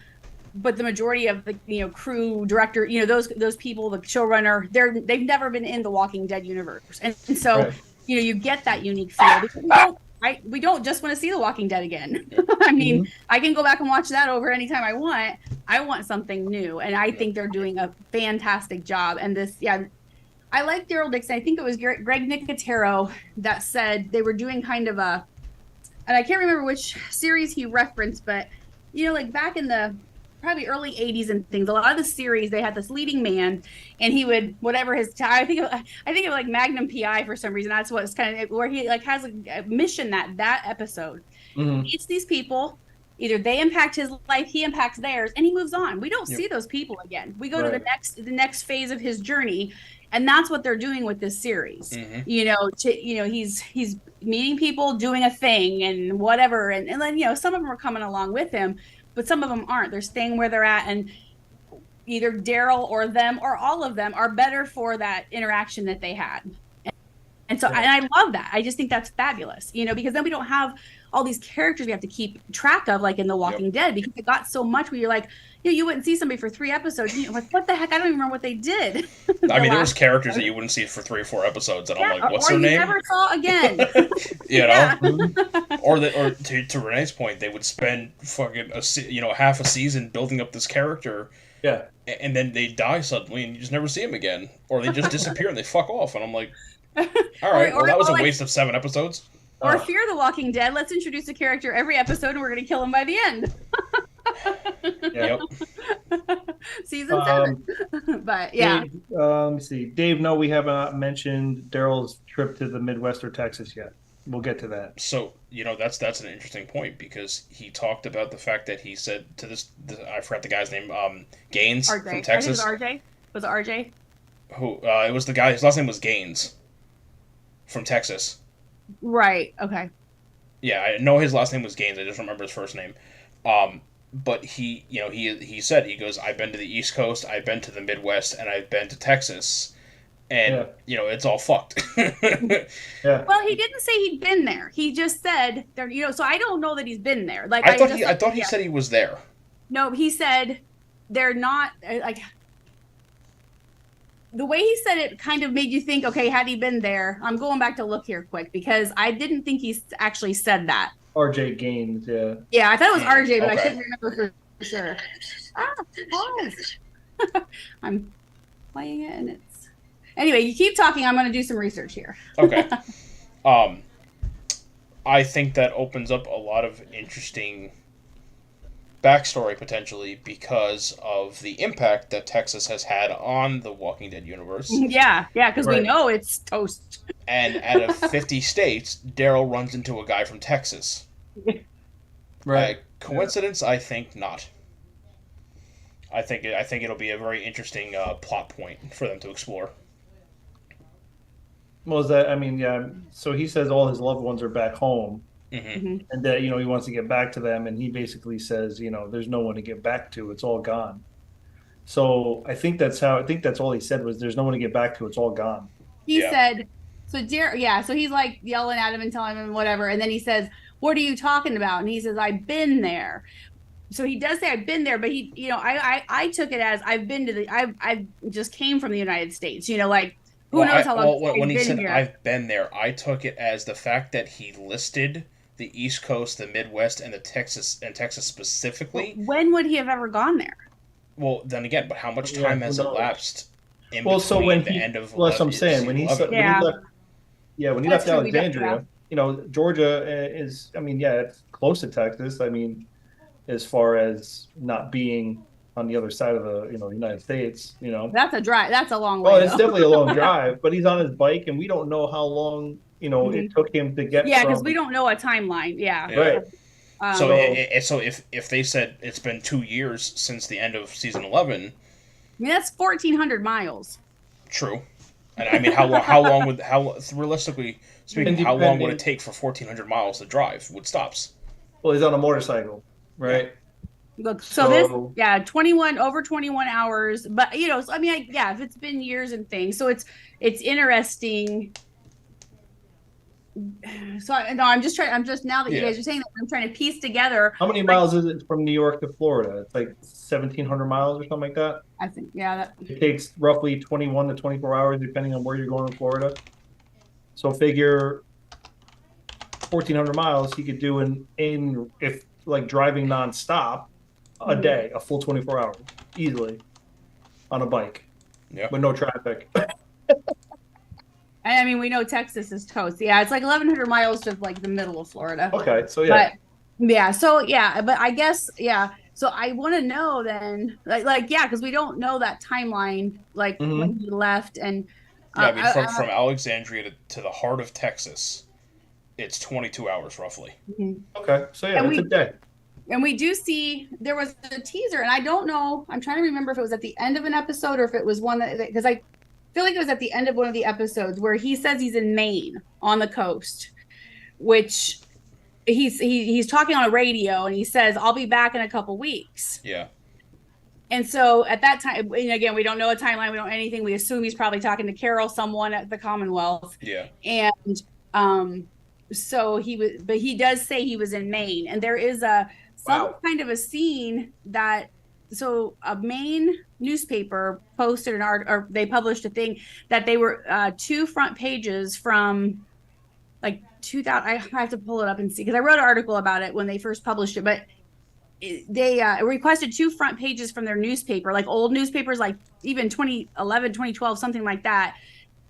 but the majority of the crew, director, those people, the showrunner, they've never been in the Walking Dead universe, and so you get that unique feel. We don't just want to see The Walking Dead again. I mean, I can go back and watch that over anytime I want. I want something new, and I think they're doing a fantastic job. And I like Daryl Dixon. I think it was Greg Nicotero that said they were doing kind of and I can't remember which series he referenced, but back in the probably early 80s and things, a lot of the series, they had this leading man, and he would, whatever his I think of like Magnum PI for some reason. That's what it's kind of where he has a mission that episode. It's these people, either they impact his life, he impacts theirs, and he moves on. We don't see those people again. We go to the next phase of his journey, and that's what they're doing with this series. He's meeting people, doing a thing, and whatever, and then some of them are coming along with him, but some of them aren't. They're staying where they're at, and either Daryl or them or all of them are better for that interaction that they had. And so, and I love that. I just think that's fabulous, because then we don't have all these characters we have to keep track of, like in The Walking Dead, because it got so much where you're like, you wouldn't see somebody for 3 episodes. Like, what the heck? I don't even remember what they did. I mean, there was characters that you wouldn't see for 3 or 4 episodes, and I'm like, what's their name? You never saw again. or to Renee's point, they would spend fucking half a season building up this character. Yeah. And then they die suddenly, and you just never see them again, or they just disappear and they fuck off. And I'm like, all right, well, that was a waste of 7 episodes. Or Fear the Walking Dead. Let's introduce a character every episode, and we're going to kill him by the end. Yep. Season 7. But yeah. Dave, let me see. Dave, no, we have not mentioned Daryl's trip to the Midwest or Texas yet. We'll get to that. So, that's an interesting point, because he talked about the fact that he said to I forgot the guy's name, Gaines RJ. from Texas. I think it was RJ. Was it RJ? Who? It was the guy. His last name was Gaines from Texas. Right. Okay. Yeah, I know his last name was Gaines. I just remember his first name. But he said, he goes, I've been to the East Coast, I've been to the Midwest, and I've been to Texas, and it's all fucked. Yeah. Well, he didn't say he'd been there. He just said there. So I don't know that he's been there. Like I thought he said he was there. No, he said they're not like. The way he said it kind of made you think, okay, had he been there? I'm going back to look here quick, because I didn't think he actually said that. RJ Gaines, yeah. Yeah, I thought it was RJ, but okay. I couldn't remember for sure. Pause. I'm playing it, and it's... Anyway, you keep talking. I'm going to do some research here. Okay. I think that opens up a lot of interesting backstory, potentially, because of the impact that Texas has had on the Walking Dead universe. Yeah, because Right. we know it's toast. And out of 50 states, Daryl runs into a guy from Texas. Right. Coincidence? I think not. I think it'll be a very interesting plot point for them to explore. Well, so he says all his loved ones are back home, Mm-hmm. and that, he wants to get back to them, and he basically says, there's no one to get back to. It's all gone. So I think that's all he said was, there's no one to get back to. It's all gone. He said, so he's like yelling at him and telling him whatever. And then he says, what are you talking about? And he says, I've been there. So he does say I've been there, but he, I took it as I've been to I just came from the United States, like who knows how long. When he said here. I've been there, I took it as the fact that he listed the East Coast, the Midwest, and Texas specifically. When would he have ever gone there? Well, then again, but how much time has elapsed in Well, between so when the he, end of? well, that's what I'm saying. When he left That's true, Alexandria, Georgia is, it's close to Texas. As far as not being on the other side of the, United States, That's a drive. That's a long way. Well, it's definitely a long drive, but he's on his bike, and we don't know how long, it took him to get. Yeah, because we don't know a timeline. Yeah. Right. So if they said it's been 2 years since the end of season 11, that's 1,400 miles. True. And realistically speaking, how long would it take for 1,400 miles to drive with stops? Well, he's on a motorcycle, right? Look, so this, 21 hours, but if it's been years and things, so it's interesting. So I'm just now that you guys are saying that, I'm trying to piece together. How many miles is it from New York to Florida? It's like 1,700 miles or something like that. I think, it takes roughly 21 to 24 hours depending on where you're going in Florida. So figure 1,400 miles he could do in if like driving nonstop a day, a full 24 hours easily on a bike with no traffic. And we know Texas is toast. Yeah, it's like 1,100 miles to like the middle of Florida. Okay, so but I guess So I want to know then, because we don't know that timeline, when he left and. From Alexandria to the heart of Texas, it's 22 hours roughly. Okay, so it's a day. And we do see there was a teaser, and I don't know. I'm trying to remember if it was at the end of an episode or if it was one because I feel like it was at the end of one of the episodes where he says he's in Maine on the coast, which he's talking on a radio, and he says, "I'll be back in a couple weeks." Yeah. And so at that time, and again, we don't know a timeline, we don't know anything. We assume he's probably talking to Carol, someone at the Commonwealth. Yeah. And so he does say he was in Maine, and there is some kind of a scene that, so a Maine newspaper posted an art, or they published a thing that they were 2 front pages from like 2000. I have to pull it up and see because I wrote an article about it when they first published it. But they requested 2 front pages from their newspaper, like old newspapers, like even 2011, 2012, something like that.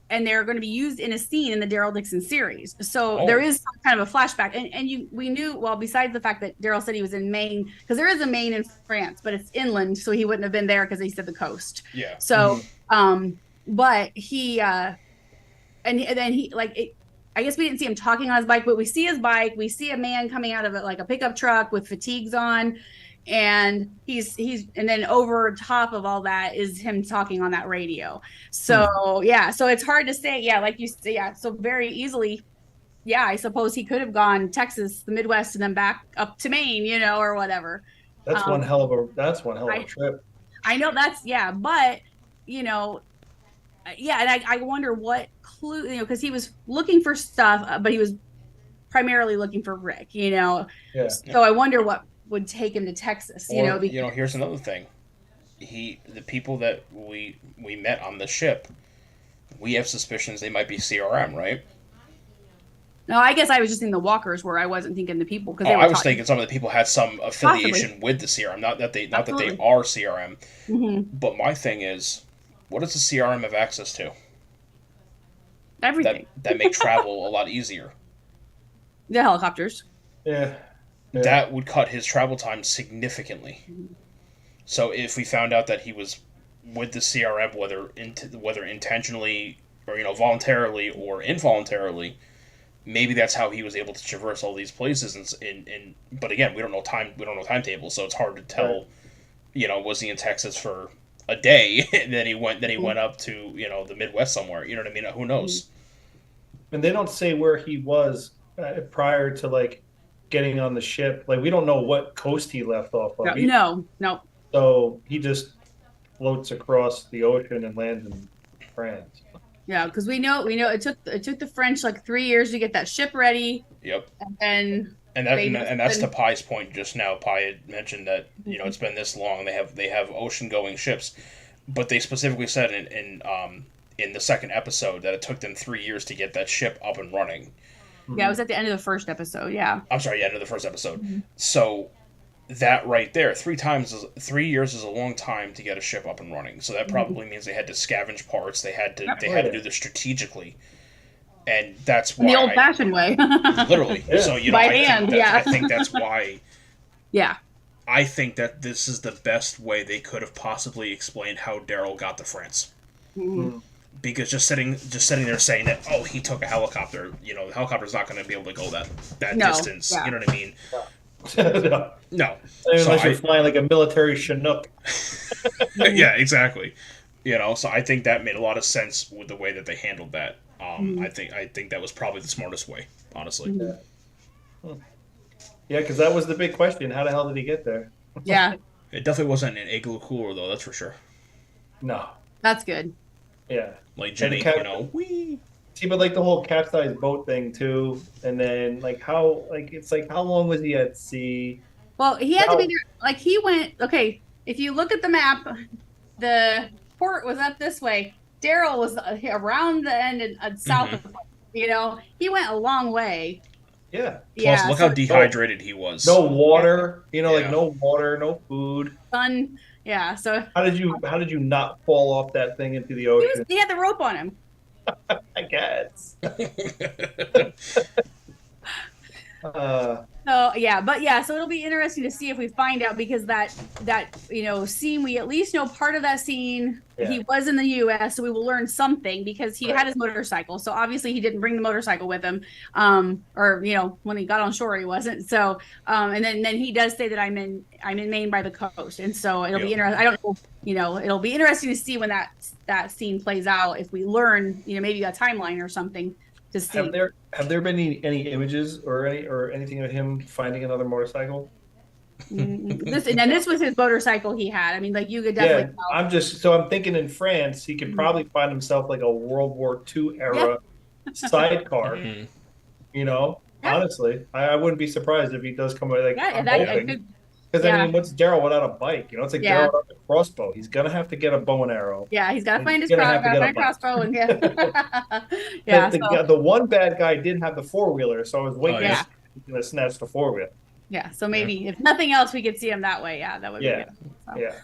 And they're going to be used in a scene in the Daryl Dixon series. So there is some kind of a flashback. And we knew, well, besides the fact that Daryl said he was in Maine, because there is a Maine in France, but it's inland, so he wouldn't have been there because he said the coast. Yeah. So, but he, and then he, like, I guess we didn't see him talking on his bike, but we see his bike. We see a man coming out of it, like a pickup truck with fatigues on. And he's and then over top of all that is him talking on that radio. So yeah, so it's hard to say. Yeah, like you say, yeah, so very easily, yeah, I suppose he could have gone Texas, the Midwest, and then back up to Maine, you know, or whatever. That's one hell of a trip. I know but you know, yeah, and I wonder what clue, you know, because he was looking for stuff, but he was primarily looking for Rick, you know. Yeah. So I wonder what would take him to Texas, you know. You know, here's another thing. The people that we met on the ship, we have suspicions they might be CRM, right? No, I guess I was just thinking the walkers were. I wasn't thinking the people because I was thinking some of the people had some affiliation with the CRM, not that they are CRM. Mm-hmm. But my thing is, what does the CRM have access to? Everything that make travel a lot easier. The helicopters. Yeah. That would cut his travel time significantly. So if we found out that he was with the CRM, whether intentionally or, you know, voluntarily or involuntarily, maybe that's how he was able to traverse all these places. And but again, we don't know timetables, so it's hard to tell. Right. You know, was he in Texas for a day, and then he went up to, you know, the Midwest somewhere? You know what I mean? Who knows? And they don't say where he was prior to, like, getting on the ship. Like, we don't know what coast he left off of. No. So he just floats across the ocean and lands in France. Yeah, because we know it took the French like 3 years to get that ship ready. Yep. And that's to Pi's point just now. Pi had mentioned that, you know, it's been this long. They have ocean going ships, but they specifically said in the second episode that it took them 3 years to get that ship up and running. Yeah, it was at the end of the first episode. Yeah. I'm sorry, end of the first episode. Mm-hmm. So that right there, 3 years is a long time to get a ship up and running. So that probably means they had to scavenge parts. They had to do this strategically, and that's why the old-fashioned way. Literally. Yeah. So, you know, I think that's why. Yeah. I think that this is the best way they could have possibly explained how Daryl got to France. Mm-hmm. Because just sitting there saying that, oh, he took a helicopter, you know, the helicopter's not going to be able to go that distance. Yeah. You know what I mean? No. Unless you're flying like a military Chinook. Yeah, exactly. You know, so I think that made a lot of sense with the way that they handled that. I think that was probably the smartest way, honestly. Yeah, because that was the big question. How the hell did he get there? Yeah. It definitely wasn't an igloo cooler, though, that's for sure. No. That's good. Yeah. Like Jenny, you know. Whee! See, but like the whole capsized boat thing too, and then like how long was he at sea? Well, he had to be there. Like he went. Okay, if you look at the map, the port was up this way. Daryl was around the end and south of the port. You know, he went a long way. Yeah. Plus, look how dehydrated he was. No water. You know, like no water, no food. Sun. Yeah. So how did you not fall off that thing into the ocean? He had the rope on him. I guess. So it'll be interesting to see if we find out, because that you know scene, we at least know part of that scene. He was in the U.S., so we will learn something because he had his motorcycle. So obviously he didn't bring the motorcycle with him, or you know when he got on shore he wasn't. So and then he does say that I'm in Maine by the coast, and so it'll be interesting. I don't know, you know, it'll be interesting to see when that scene plays out, if we learn, you know, maybe a timeline or something to see. Have there been any images or anything of him finding another motorcycle? This was his motorcycle he had. I mean, like you could definitely tell. I'm thinking in France he could probably find himself like a World War II era sidecar. You know, honestly, I wouldn't be surprised if he does come with like. Because I mean, what's Daryl without a bike? You know, it's like Daryl without a crossbow. He's gonna have to get a bow and arrow. Yeah, he's got to find his crossbow, and the one bad guy did have the 4-wheeler, so I was waiting. He's gonna snatch the 4-wheeler. Yeah, so maybe if nothing else, we could see him that way. Yeah, that would be good. So. Yeah.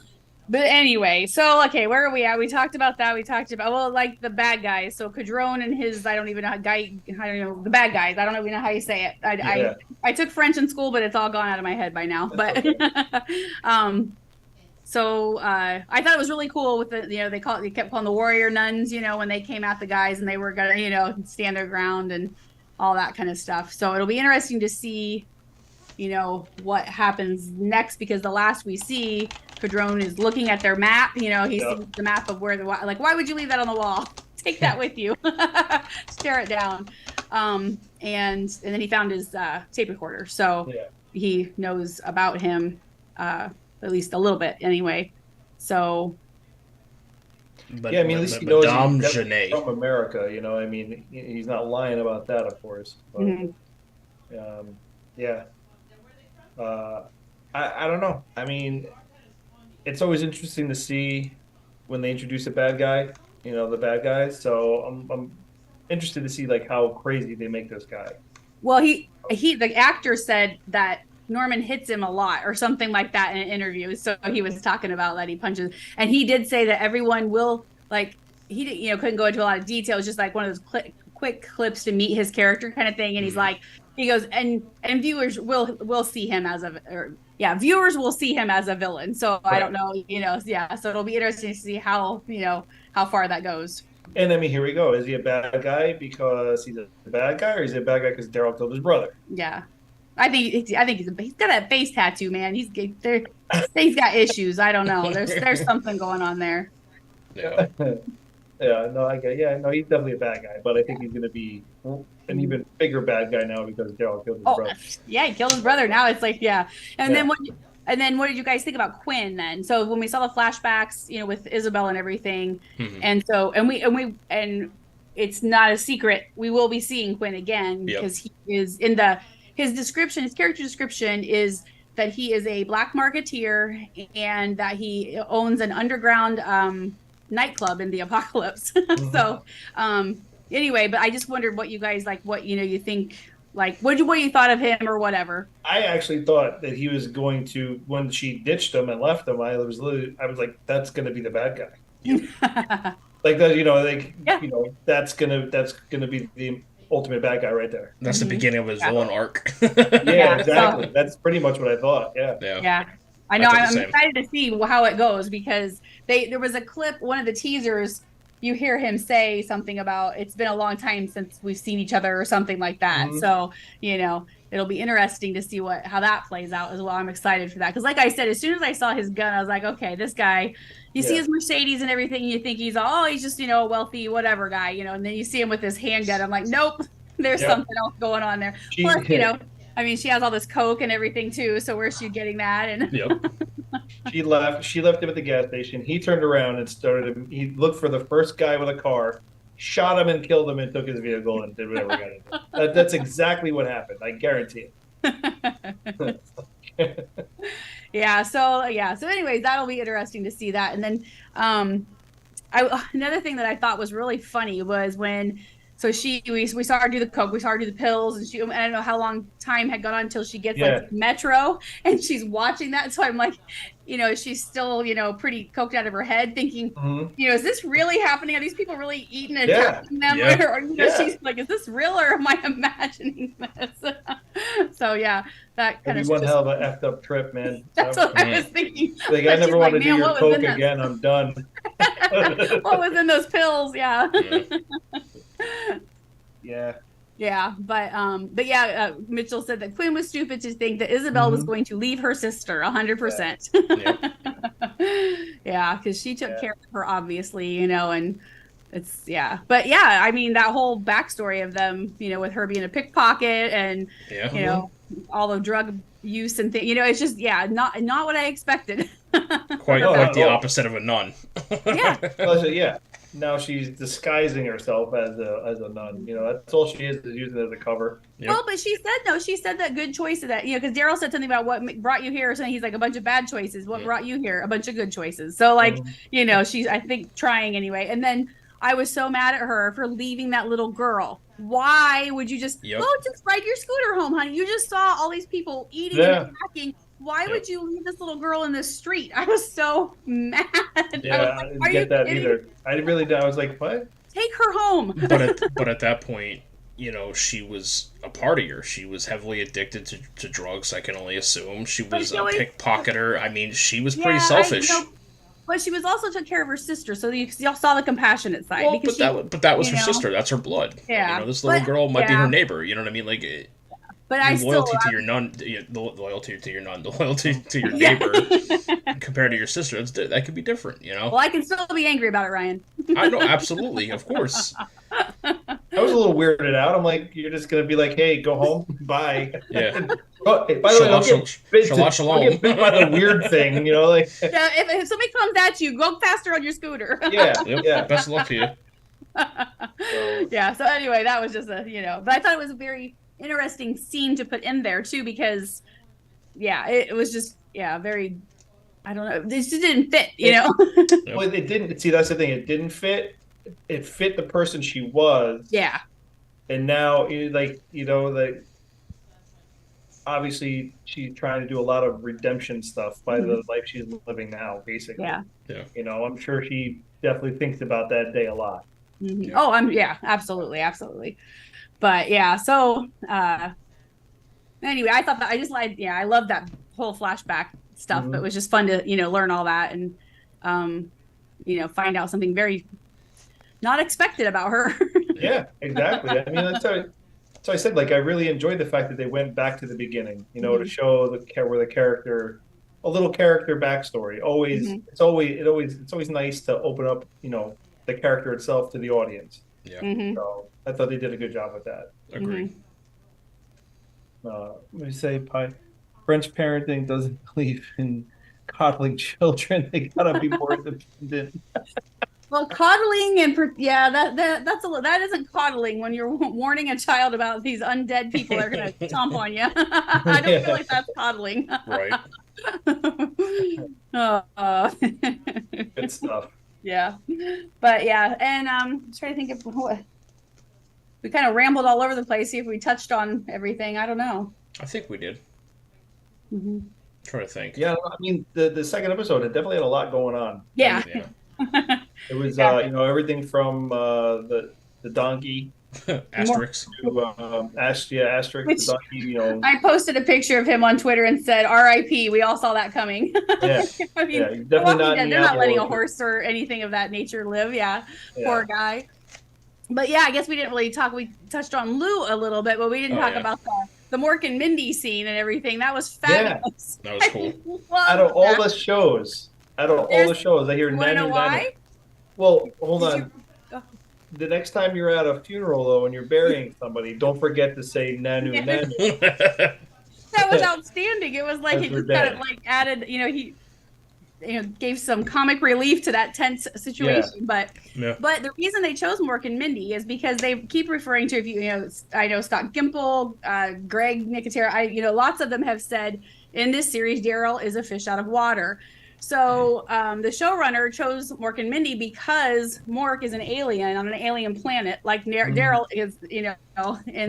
But anyway, so okay, where are we at? We talked about that. We talked about like the bad guys. So Cadron and his I don't know the bad guys. I don't even know how you say it. I took French in school, but it's all gone out of my head by now. But so I thought it was really cool with the they kept calling the warrior nuns, when they came at the guys and they were gonna stand their ground and all that kind of stuff. So it'll be interesting to see what happens next, because the last we see, Cadron is looking at their map. He sees the map of where why would you leave that on the wall? Take that with you. Stare it down. And then he found his tape recorder, so he knows about him at least a little bit anyway. So at least he knows he's from America. I mean, he's not lying about that, of course. But, I don't know. I mean, it's always interesting to see when they introduce a bad guy, the bad guys. So I'm interested to see how crazy they make this guy. Well, the actor said that Norman hits him a lot or something like that in an interview. So he was talking about that he punches, and he did say that everyone will he couldn't go into a lot of details, just like one of those quick clips to meet his character kind of thing. And he's like, he goes, and viewers will see him as viewers will see him as a villain. So I don't know, so it'll be interesting to see how far that goes. And I mean, here we go. Is he a bad guy because he's a bad guy, or is he a bad guy because Daryl killed his brother? Yeah. I think he's got that face tattoo, man. He's got issues. I don't know. There's something going on there. Yeah. He's definitely a bad guy, but I think he's going to be an even bigger bad guy now because Daryl killed his brother. Yeah, he killed his brother. Now it's And then what did you guys think about Quinn then? So when we saw the flashbacks, with Isabel and everything, and so and it's not a secret, we will be seeing Quinn again because he is in his character description is that he is a black marketeer and that he owns an underground nightclub in the apocalypse. So anyway, but I just wondered what you guys what you think, what you thought of him or whatever. I actually thought that he was going to, when she ditched him and left him, I was like, that's going to be the bad guy. That's gonna be the ultimate bad guy right there. That's the beginning of his villain arc. Yeah, exactly. So, that's pretty much what I thought. Yeah. I know. I'm excited to see how it goes, because there was a clip, one of the teasers, you hear him say something about it's been a long time since we've seen each other or something like that. So, it'll be interesting to see how that plays out as well. I'm excited for that. Because like I said, as soon as I saw his gun, I was like, okay, this guy, you see his Mercedes and everything, and you think he's just, a wealthy whatever guy, and then you see him with his handgun. I'm like, nope, there's something else going on there. Plus, I mean, she has all this coke and everything too. So where's she getting that? And She left him at the gas station. He turned around and he looked for the first guy with a car, shot him and killed him, and took his vehicle and did whatever he got to do. That's exactly what happened. I guarantee it. So anyways, that'll be interesting to see that. And then another thing that I thought was really funny was when we saw her do the coke, we saw her do the pills, and I don't know how long time had gone on until she gets to Metro, and she's watching that. So I'm like, she's still, pretty coked out of her head, thinking, is this really happening? Are these people really eating and attacking them? Or she's like, is this real, or am I imagining this? So that kind of one hell of an effed up trip, man. That's what I was thinking. I never want to do your coke again. I'm done. What was in those pills? But Mitchell said that Quinn was stupid to think that Isabel was going to leave her sister 100%. Because she took care of her, obviously, and it's but I mean, that whole backstory of them, with her being a pickpocket and all the drug use and things, it's just not what I expected. quite the opposite of a nun. now she's disguising herself as a nun. That's all she is using it as a cover. Yep. Well, but she said that good choices that, because Daryl said something about what brought you here. So he's like, a bunch of bad choices. What brought you here? A bunch of good choices. So like, she's, I think, trying anyway. And then I was so mad at her for leaving that little girl. Why would you just ride your scooter home, honey? You just saw all these people eating and attacking. Why would you leave this little girl in the street? I was so mad. Yeah, I didn't get that either. I really did. I was like, what? Take her home. But at that point, she was a partier. She was heavily addicted to drugs, I can only assume. She was a pickpocketer. I mean, she was pretty selfish. But she was also took care of her sister, so y'all saw the compassionate side. Well, but that was her sister. That's her blood. Yeah. This little girl might be her neighbor. You know what I mean? Like, but the loyalty to your nun, the loyalty to your neighbor compared to your sister, that could be different. Well, I can still be angry about it, Ryan. I know, absolutely, of course. I was a little weirded out. I'm like, you're just gonna be like, hey, go home, bye. Yeah. Oh, hey, by the way, don't get bit by the weird thing, like. Yeah, if somebody comes at you, go faster on your scooter. Yeah. Best of luck to you. Yeah. So anyway, that was just but I thought it was a very interesting scene to put in there too, because it was just very, I don't know, this just didn't fit, Well, it didn't. See, that's the thing. It didn't fit. It fit the person she was. Yeah. And now, obviously she's trying to do a lot of redemption stuff by the life she's living now, basically. Yeah. I'm sure she definitely thinks about that day a lot. Mm-hmm. Oh, absolutely. But so anyway, I thought that I love that whole flashback stuff. It was just fun to learn all that and find out something very not expected about her. Yeah, exactly. I mean, so I said, like, I really enjoyed the fact that they went back to the beginning, to show where the character, a little character backstory. It's always nice to open up, the character itself to the audience. Yeah. So I thought they did a good job with that. Agreed. Let me say, French parenting doesn't believe in coddling children. They gotta be more independent. Well, coddling and that isn't coddling when you're warning a child about these undead people that are going to chomp on you. I don't feel like that's coddling. Right. Good stuff. Yeah, but and I'm trying to think of what we kind of rambled all over the place. See if we touched on everything. I don't know. I think we did. Mm-hmm. Trying to think. Yeah, I mean the second episode, it definitely had a lot going on. Yeah. It was everything from the donkey Asterix to Asterix Which, the donkey. I posted a picture of him on Twitter and said R.I.P. We all saw that coming. Yeah, I mean, definitely they're not letting a horse or anything of that nature live. Yeah. Poor guy. But I guess we didn't really talk. We touched on Lou a little bit, but we didn't talk about the Mork and Mindy scene and everything. That was fabulous. That was cool. Out of all the shows, I hear Nanu. Know why? Well, hold on. The next time you're at a funeral, though, and you're burying somebody, don't forget to say Nanu, Nanu. That was outstanding. It was like he just kind of like added, he gave some comic relief to that tense situation. But the reason they chose Mork and Mindy is because they keep referring to, I know Scott Gimple, Greg Nicotero, lots of them have said in this series, Daryl is a fish out of water. So the showrunner chose Mork and Mindy because Mork is an alien on an alien planet, like Daryl is, in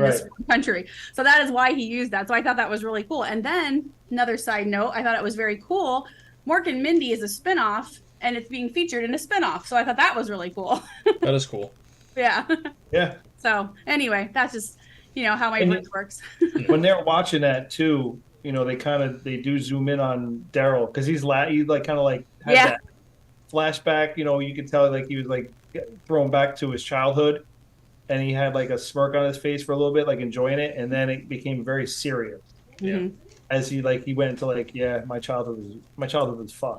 this country. So that is why he used that. So I thought that was really cool. And then another side note, I thought it was very cool. Mork and Mindy is a spinoff, and it's being featured in a spinoff. So I thought that was really cool. That is cool. Yeah. Yeah. So anyway, that's just how my brain works. When they're watching that too. They do zoom in on Daryl because he had that flashback. You could tell like he was like thrown back to his childhood, and he had like a smirk on his face for a little bit, like enjoying it, and then it became very serious. Mm-hmm. As he went into my childhood was fun.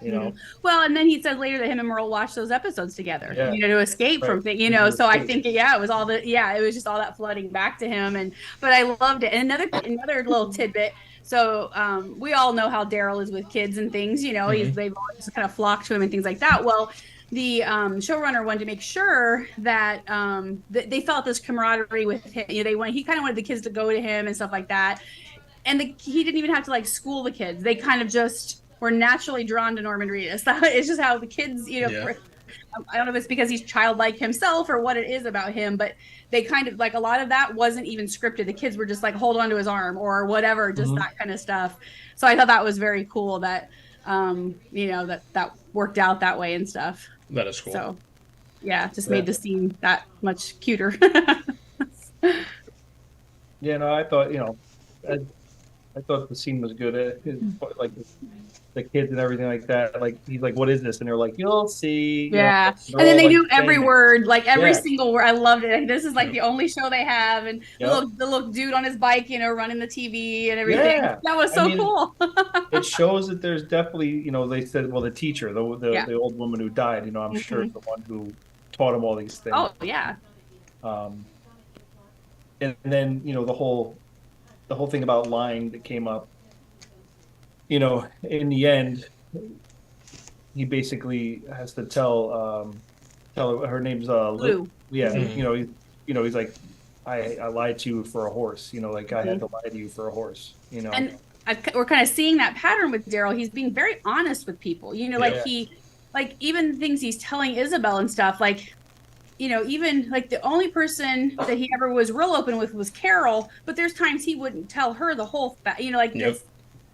you know. Well, and then he said later that him and Merle watched those episodes together, to escape from things, so I think, it was all it was just all that flooding back to him. But I loved it. And another little tidbit. So we all know how Daryl is with kids and things, they've all just kind of flocked to him and things like that. Well, the showrunner wanted to make sure that they felt this camaraderie with him. He kind of wanted the kids to go to him and stuff like that. And he didn't even have to school the kids. They kind of just were naturally drawn to Norman Reedus. It's just how the kids, I don't know if it's because he's childlike himself or what it is about him, but they kind of a lot of that wasn't even scripted. The kids were just hold on to his arm or whatever, just that kind of stuff. So I thought that was very cool that, that worked out that way and stuff. That is cool. So, yeah, just made the scene that much cuter. I thought, I thought the scene was good. The kids and everything like that. He's like, "What is this?" And they're like, "You'll see." Yeah, and then they knew every word, every single word. I loved it. This is the only show they have, and the little dude on his bike, running the TV and everything. Yeah. That was so cool. It shows that there's definitely, they said, well, the teacher, the old woman who died, I'm sure is the one who taught him all these things. Oh yeah. And then the whole thing about lying that came up. In the end, he basically has to tell her name's Lou. Yeah, he's like, I lied to you for a horse. I had to lie to you for a horse. And we're kind of seeing that pattern with Daryl. He's being very honest with people. He, even things he's telling Isabel and stuff. Even the only person that he ever was real open with was Carol. But there's times he wouldn't tell her the whole this.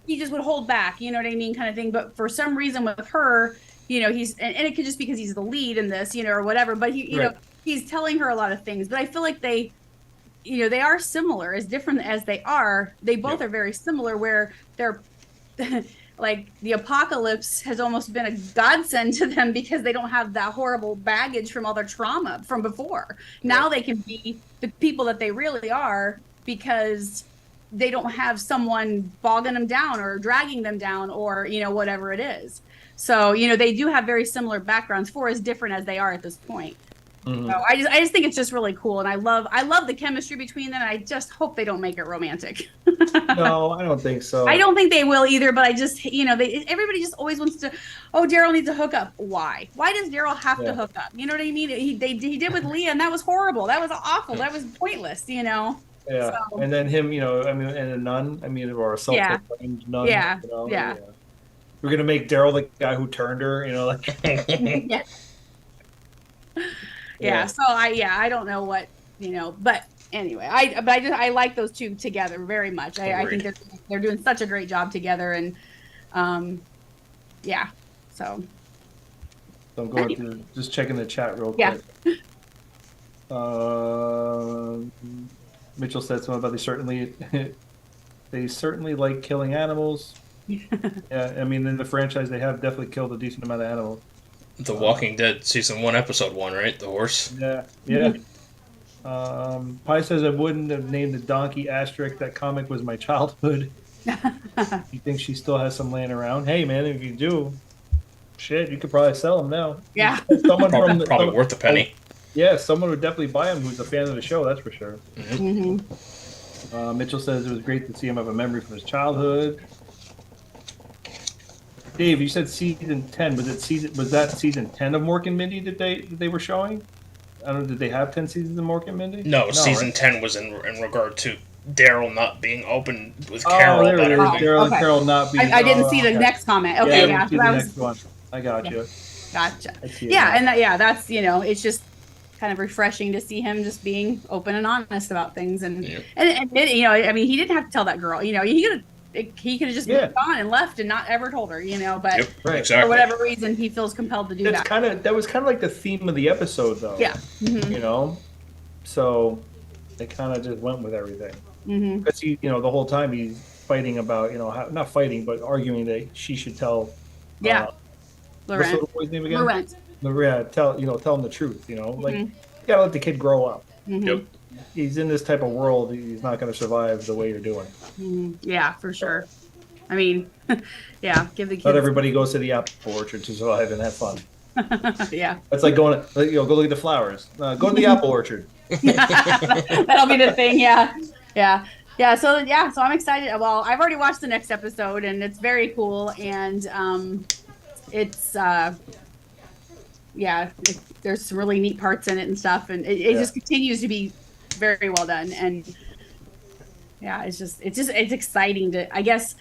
He just would hold back, you know what I mean, kind of thing. But for some reason with her, he's, and it could just be because he's the lead in this, or whatever. But he's telling her a lot of things. But I feel like they are similar, as different as they are. They both are very similar, where they're the apocalypse has almost been a godsend to them because they don't have that horrible baggage from all their trauma from before. Now they can be the people that they really are because they don't have someone bogging them down or dragging them down or, whatever it is. So, they do have very similar backgrounds for as different as they are at this point. Mm-hmm. So I just think it's just really cool. And I love the chemistry between them. And I just hope they don't make it romantic. No, I don't think so. I don't think they will either, but I just, everybody just always wants to, Daryl needs to hook up. Why? Why does Daryl have to hook up? You know what I mean? He did with Leah, and that was horrible. That was awful. That was pointless, Yeah, so. And then him, and a nun, or a self-proclaimed nun. Yeah, We're going to make Daryl the guy who turned her, Yeah. So I don't know what, but anyway, I like those two together very much. I think they're doing such a great job together, and so I'm going through, just checking the chat real quick. Mitchell said something about they certainly like killing animals. Yeah, in the franchise they have definitely killed a decent amount of animals. The Walking Dead season 1 episode 1, right? The horse. Yeah. Pi says I wouldn't have named the donkey asterisk. That comic was my childhood. You think she still has some laying around? Hey man, if you do, shit, you could probably sell them now. Yeah. Someone probably worth a penny. Yeah, someone would definitely buy them who's a fan of the show. That's for sure. Mm-hmm. Mitchell says it was great to see him have a memory from his childhood. Dave, you said season 10. Was that season 10 of Mork and Mindy that they were showing? I don't know. Did they have 10 seasons of Mork and Mindy? No, season 10 was in regard to Daryl not being open with Carol. Daryl and Carol not being. I didn't see the next comment. Okay, yeah. The next one. I got you. Gotcha. That's it's just kind of refreshing to see him just being open and honest about things and admit, he didn't have to tell that girl. He could have just moved on and left and not ever told her, but for whatever reason he feels compelled to do that. That was kind of like the theme of the episode, though. Yeah. Mm-hmm. So they kind of just went with everything. Because he, the whole time he's fighting about, not fighting, but arguing that she should tell. Laurent. What's the boy's name again? Laurent. Tell him the truth. You gotta let the kid grow up. Mm-hmm. Yep. He's in this type of world. He's not going to survive the way you're doing. Yeah, for sure. I mean, yeah, give the kids. Not everybody goes to the apple orchard to survive and have fun. Yeah. That's like going, go look at the flowers. Go to the apple orchard. That'll be the thing. Yeah. Yeah. Yeah. So I'm excited. Well, I've already watched the next episode and it's very cool. And it's there's some really neat parts in it and stuff. And it just continues to be very well done. And yeah, it's exciting to, I guess,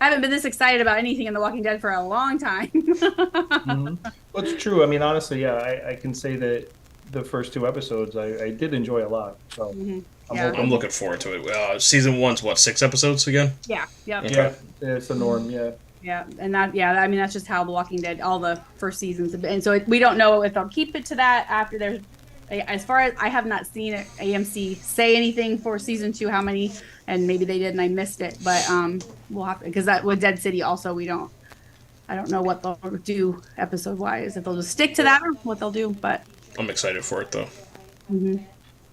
I haven't been this excited about anything in The Walking Dead for a long time. Mm-hmm. Well, it's true. I mean, honestly, yeah, I can say that the first 2 episodes I did enjoy a lot. So I'm looking forward to it. Season 1's what, 6 episodes again? Yeah. Yep. Yeah, it's the norm. Yeah. Yeah, and I mean that's just how The Walking Dead, all the first seasons have been. And so we don't know if they'll keep it to that after there's. As far as I have not seen AMC say anything for season 2, how many, and maybe they did and I missed it, but we'll have to, because that with Dead City also I don't know what they'll do episode wise, if they'll just stick to that or what they'll do, but I'm excited for it though. Mm-hmm.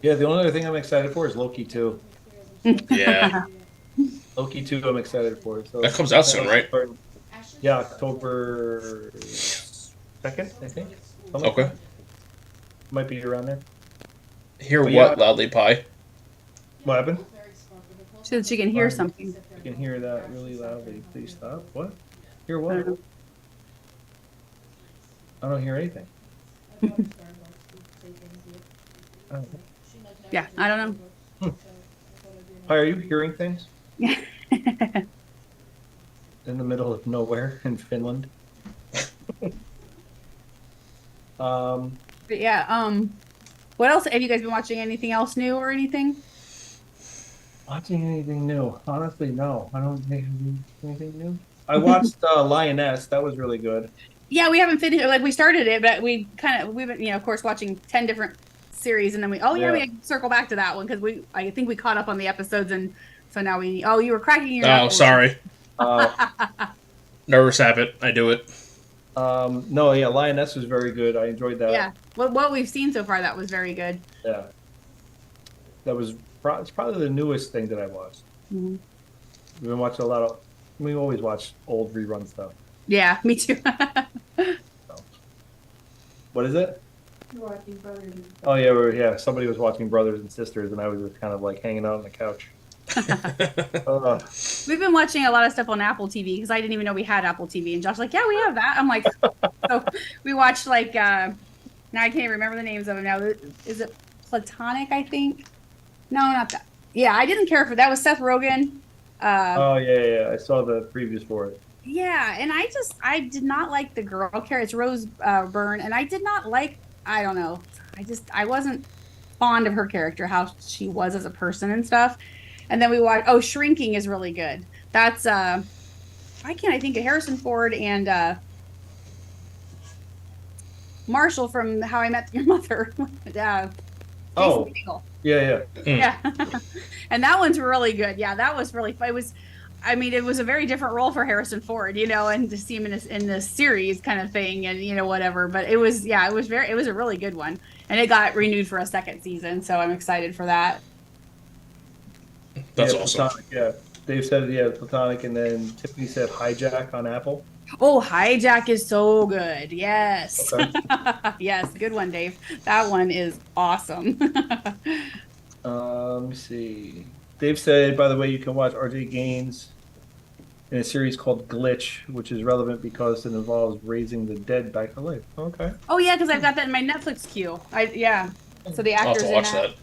Yeah, the only other thing I'm excited for is Loki 2. Yeah. Loki 2 I'm excited for. So that comes out soon, right? Yeah, October 2nd, I think. Okay. Might be around there. Hear what, Loudly Pie? What happened? So that she can hear something. You can hear that really loudly. Please stop. What? Hear what? I don't hear anything. Yeah, I don't know. Hi, are you hearing things? Yeah. In the middle of nowhere in Finland. But yeah, what else have you guys been watching? Anything else new or anything? Watching anything new? Honestly, no. I don't think anything new. I watched Lioness. That was really good. Yeah, we haven't finished. Like we started it, but we've been, of course, watching 10 different series, and then we circle back to that one because I think we caught up on the episodes, and so now you were cracking your. Oh, sorry. Nervous habit. I do it. No, yeah, Lioness was very good. I enjoyed that. Yeah, what we've seen so far, that was very good. Yeah, that was it's probably the newest thing that I watched. Mm-hmm. We've been watching a lot of. We always watch old rerun stuff. Yeah, me too. So. What is it? Watching Brothers. Oh yeah, somebody was watching Brothers and Sisters, and I was just kind of like hanging out on the couch. We've been watching a lot of stuff on Apple TV because I didn't even know we had Apple TV, and Josh's like, "Yeah, we have that." I'm like, so we watched like now I can't remember the names of them now. Is it Platonic? I think. No, not that. Yeah, I didn't care for that. Was Seth Rogen. Oh yeah, I saw the previews for it. Yeah, and I did not like the girl character. It's Rose Byrne, and I did not like. I don't know. I wasn't fond of her character, how she was as a person and stuff. And then we watched. Oh, Shrinking is really good. That's why can't I think of Harrison Ford and Marshall from How I Met Your Mother. Oh, Segel. yeah. Yeah. And that one's really good. Yeah, that was really fun. It was a very different role for Harrison Ford, and to see him in this series kind of thing, and whatever. But it was a really good one, and it got renewed for a second season, so I'm excited for that. That's awesome. Platonic, yeah, Dave said Platonic, and then Tiffany said Hijack on Apple. Oh, Hijack is so good. Yes. Okay. Yes, good one, Dave. That one is awesome. Let me see. Dave said, by the way, you can watch RJ Gaines in a series called Glitch, which is relevant because it involves raising the dead back to life. Okay. Oh yeah, because I've got that in my Netflix queue. So the I'll have actors to in watch that.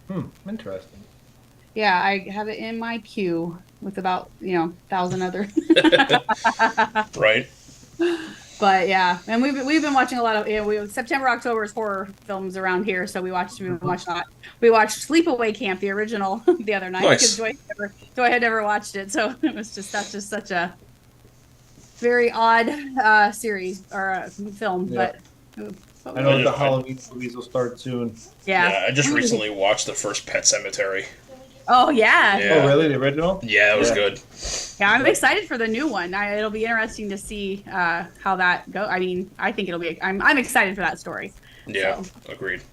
that. Interesting. Yeah, I have it in my queue with about 1,000 other. Right. But yeah, and we've been watching a lot of September, October is horror films around here, so we watched a lot. We watched Sleepaway Camp, the original, the other night because Joy had never watched it, so it was that's just such a very odd series or film. Yeah. But I know the Halloween movies will start soon. Yeah, I just recently watched the first Pet Sematary. Oh yeah. Oh really? The original? Yeah, it was good. Yeah, I'm excited for the new one. It'll be interesting to see how that goes. I mean, I think it'll be. I'm excited for that story. Yeah, so. Agreed.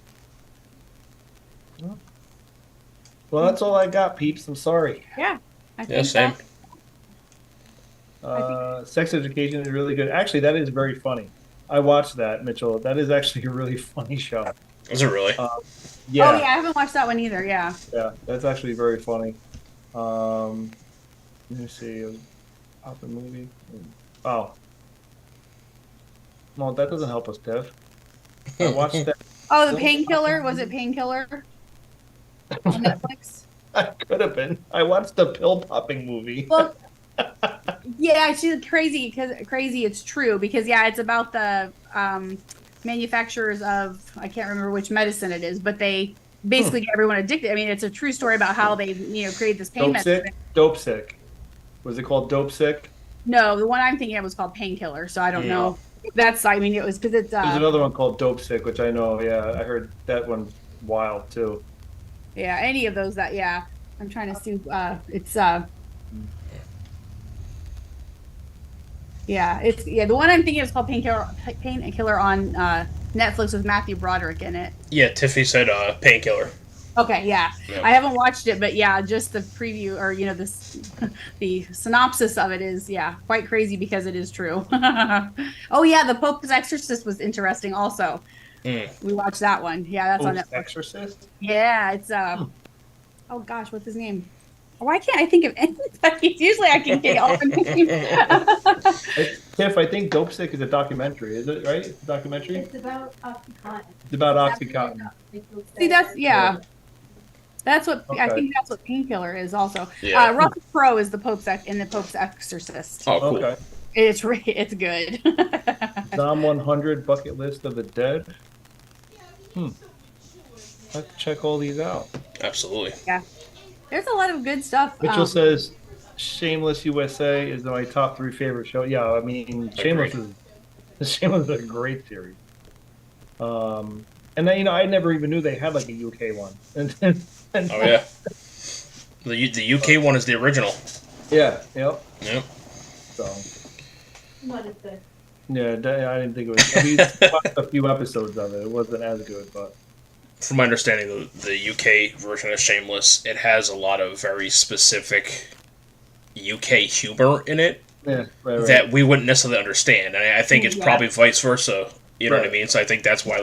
Well, that's all I got, peeps. I'm sorry. Yeah. I think same. Sex Education is really good. Actually, that is very funny. I watched that, Mitchell. That is actually a really funny show. Is it really? Yeah. Oh yeah, I haven't watched that one either. Yeah. Yeah, that's actually very funny. Let me see. Pop the movie. Oh. Well, that doesn't help us, Dev. I watched that. Oh, the Painkiller. Was it Painkiller on Netflix? I could have been. I watched the pill popping movie. Well, yeah, she's crazy because crazy. It's true because it's about the manufacturers of, I can't remember which medicine it is, but they basically get everyone addicted. I mean, it's a true story about how they create this pain medicine. Dope Sick. Was it called Dope Sick? No, the one I'm thinking of was called Painkiller. So I don't know. That's, I mean, it was because it's. There's another one called Dope Sick, which I know. Yeah, I heard that one's wild too. Yeah, any of those that. Yeah, I'm trying to see. It's. Yeah, it's the one I'm thinking is called Painkiller on Netflix with Matthew Broderick in it. Yeah, Tiffy said Painkiller. Okay, yeah. I haven't watched it, but just the preview or the synopsis of it is quite crazy because it is true. Oh yeah, the Pope's Exorcist was interesting also. We watched that one. Yeah, that's on Netflix. Exorcist? Yeah, it's oh gosh, what's his name? Why can't I think of anybody? Usually I can get all the names. Tiff, I think Dope Sick is a documentary. Is it right? It's a documentary? It's about Oxycontin. It's about Oxycontin. See, that's what I think. That's what Painkiller is also. Yeah. Russell Crowe is the Pope's in the Pope's Exorcist. Oh, cool. Okay. It's good. Psalm 100 Bucket List of the Dead. Let's check all these out. Absolutely. Yeah. There's a lot of good stuff. Mitchell says Shameless USA is my top 3 favorite show. Yeah, I mean Shameless is a great series. And then I never even knew they had like a UK one. Oh yeah. The UK one is the original. Yeah. Yep. Yep. So. What is this? Yeah, I didn't think it was. I mean, watched a few episodes of it. It wasn't as good, but. From my understanding, the UK version of Shameless, it has a lot of very specific UK humor in it that we wouldn't necessarily understand, and I think it's probably vice versa. You know what I mean? So I think that's why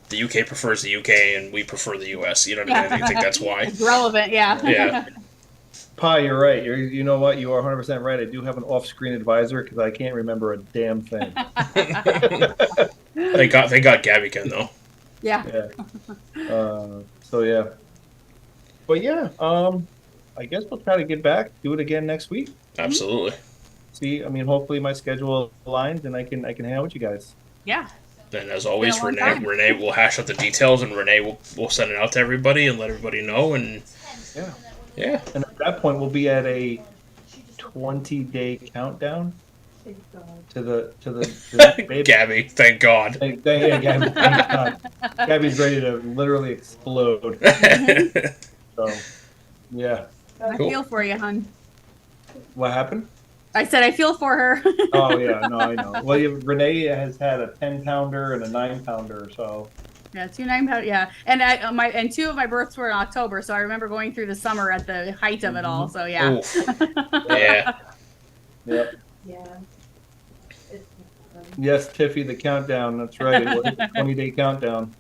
the UK prefers the UK and we prefer the US. You know what I mean? I think that's why. It's relevant, yeah. Yeah. Pi, you're right. You know what? You are 100% right. I do have an off-screen advisor because I can't remember a damn thing. They got Gabby can though. Yeah. So yeah. But yeah, I guess we'll try to get back, do it again next week. Absolutely. See, I mean, hopefully my schedule aligns and I can hang out with you guys. Yeah. And as always, Renee will hash out the details, and Renee will send it out to everybody and let everybody know. And yeah. And at that point, we'll be at a 20-day countdown to the baby. Gabby, thank God. Gabby, thank God. Gabby's ready to literally explode. So, yeah. I feel for you, hon. What happened? I said I feel for her. Oh yeah, no, I know. Well, Renee has had a 10-pounder and a 9-pounder, so. Yeah, 2 9-pounder. Yeah, and 2 of my births were in October, so I remember going through the summer at the height of it all. So yeah. Yeah. Yep. Yeah. Yes, Tiffy, the countdown. That's right. It was a 20-day countdown.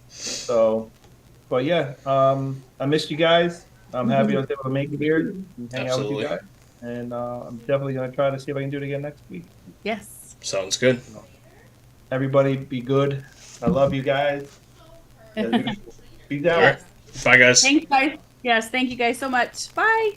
So, but yeah, I missed you guys. I'm happy I was able to make it here and hang out with you guys. And I'm definitely going to try to see if I can do it again next week. Yes. Sounds good. Everybody be good. I love you guys. Peace out. All right. Bye, guys. Thanks, guys. Yes, thank you guys so much. Bye.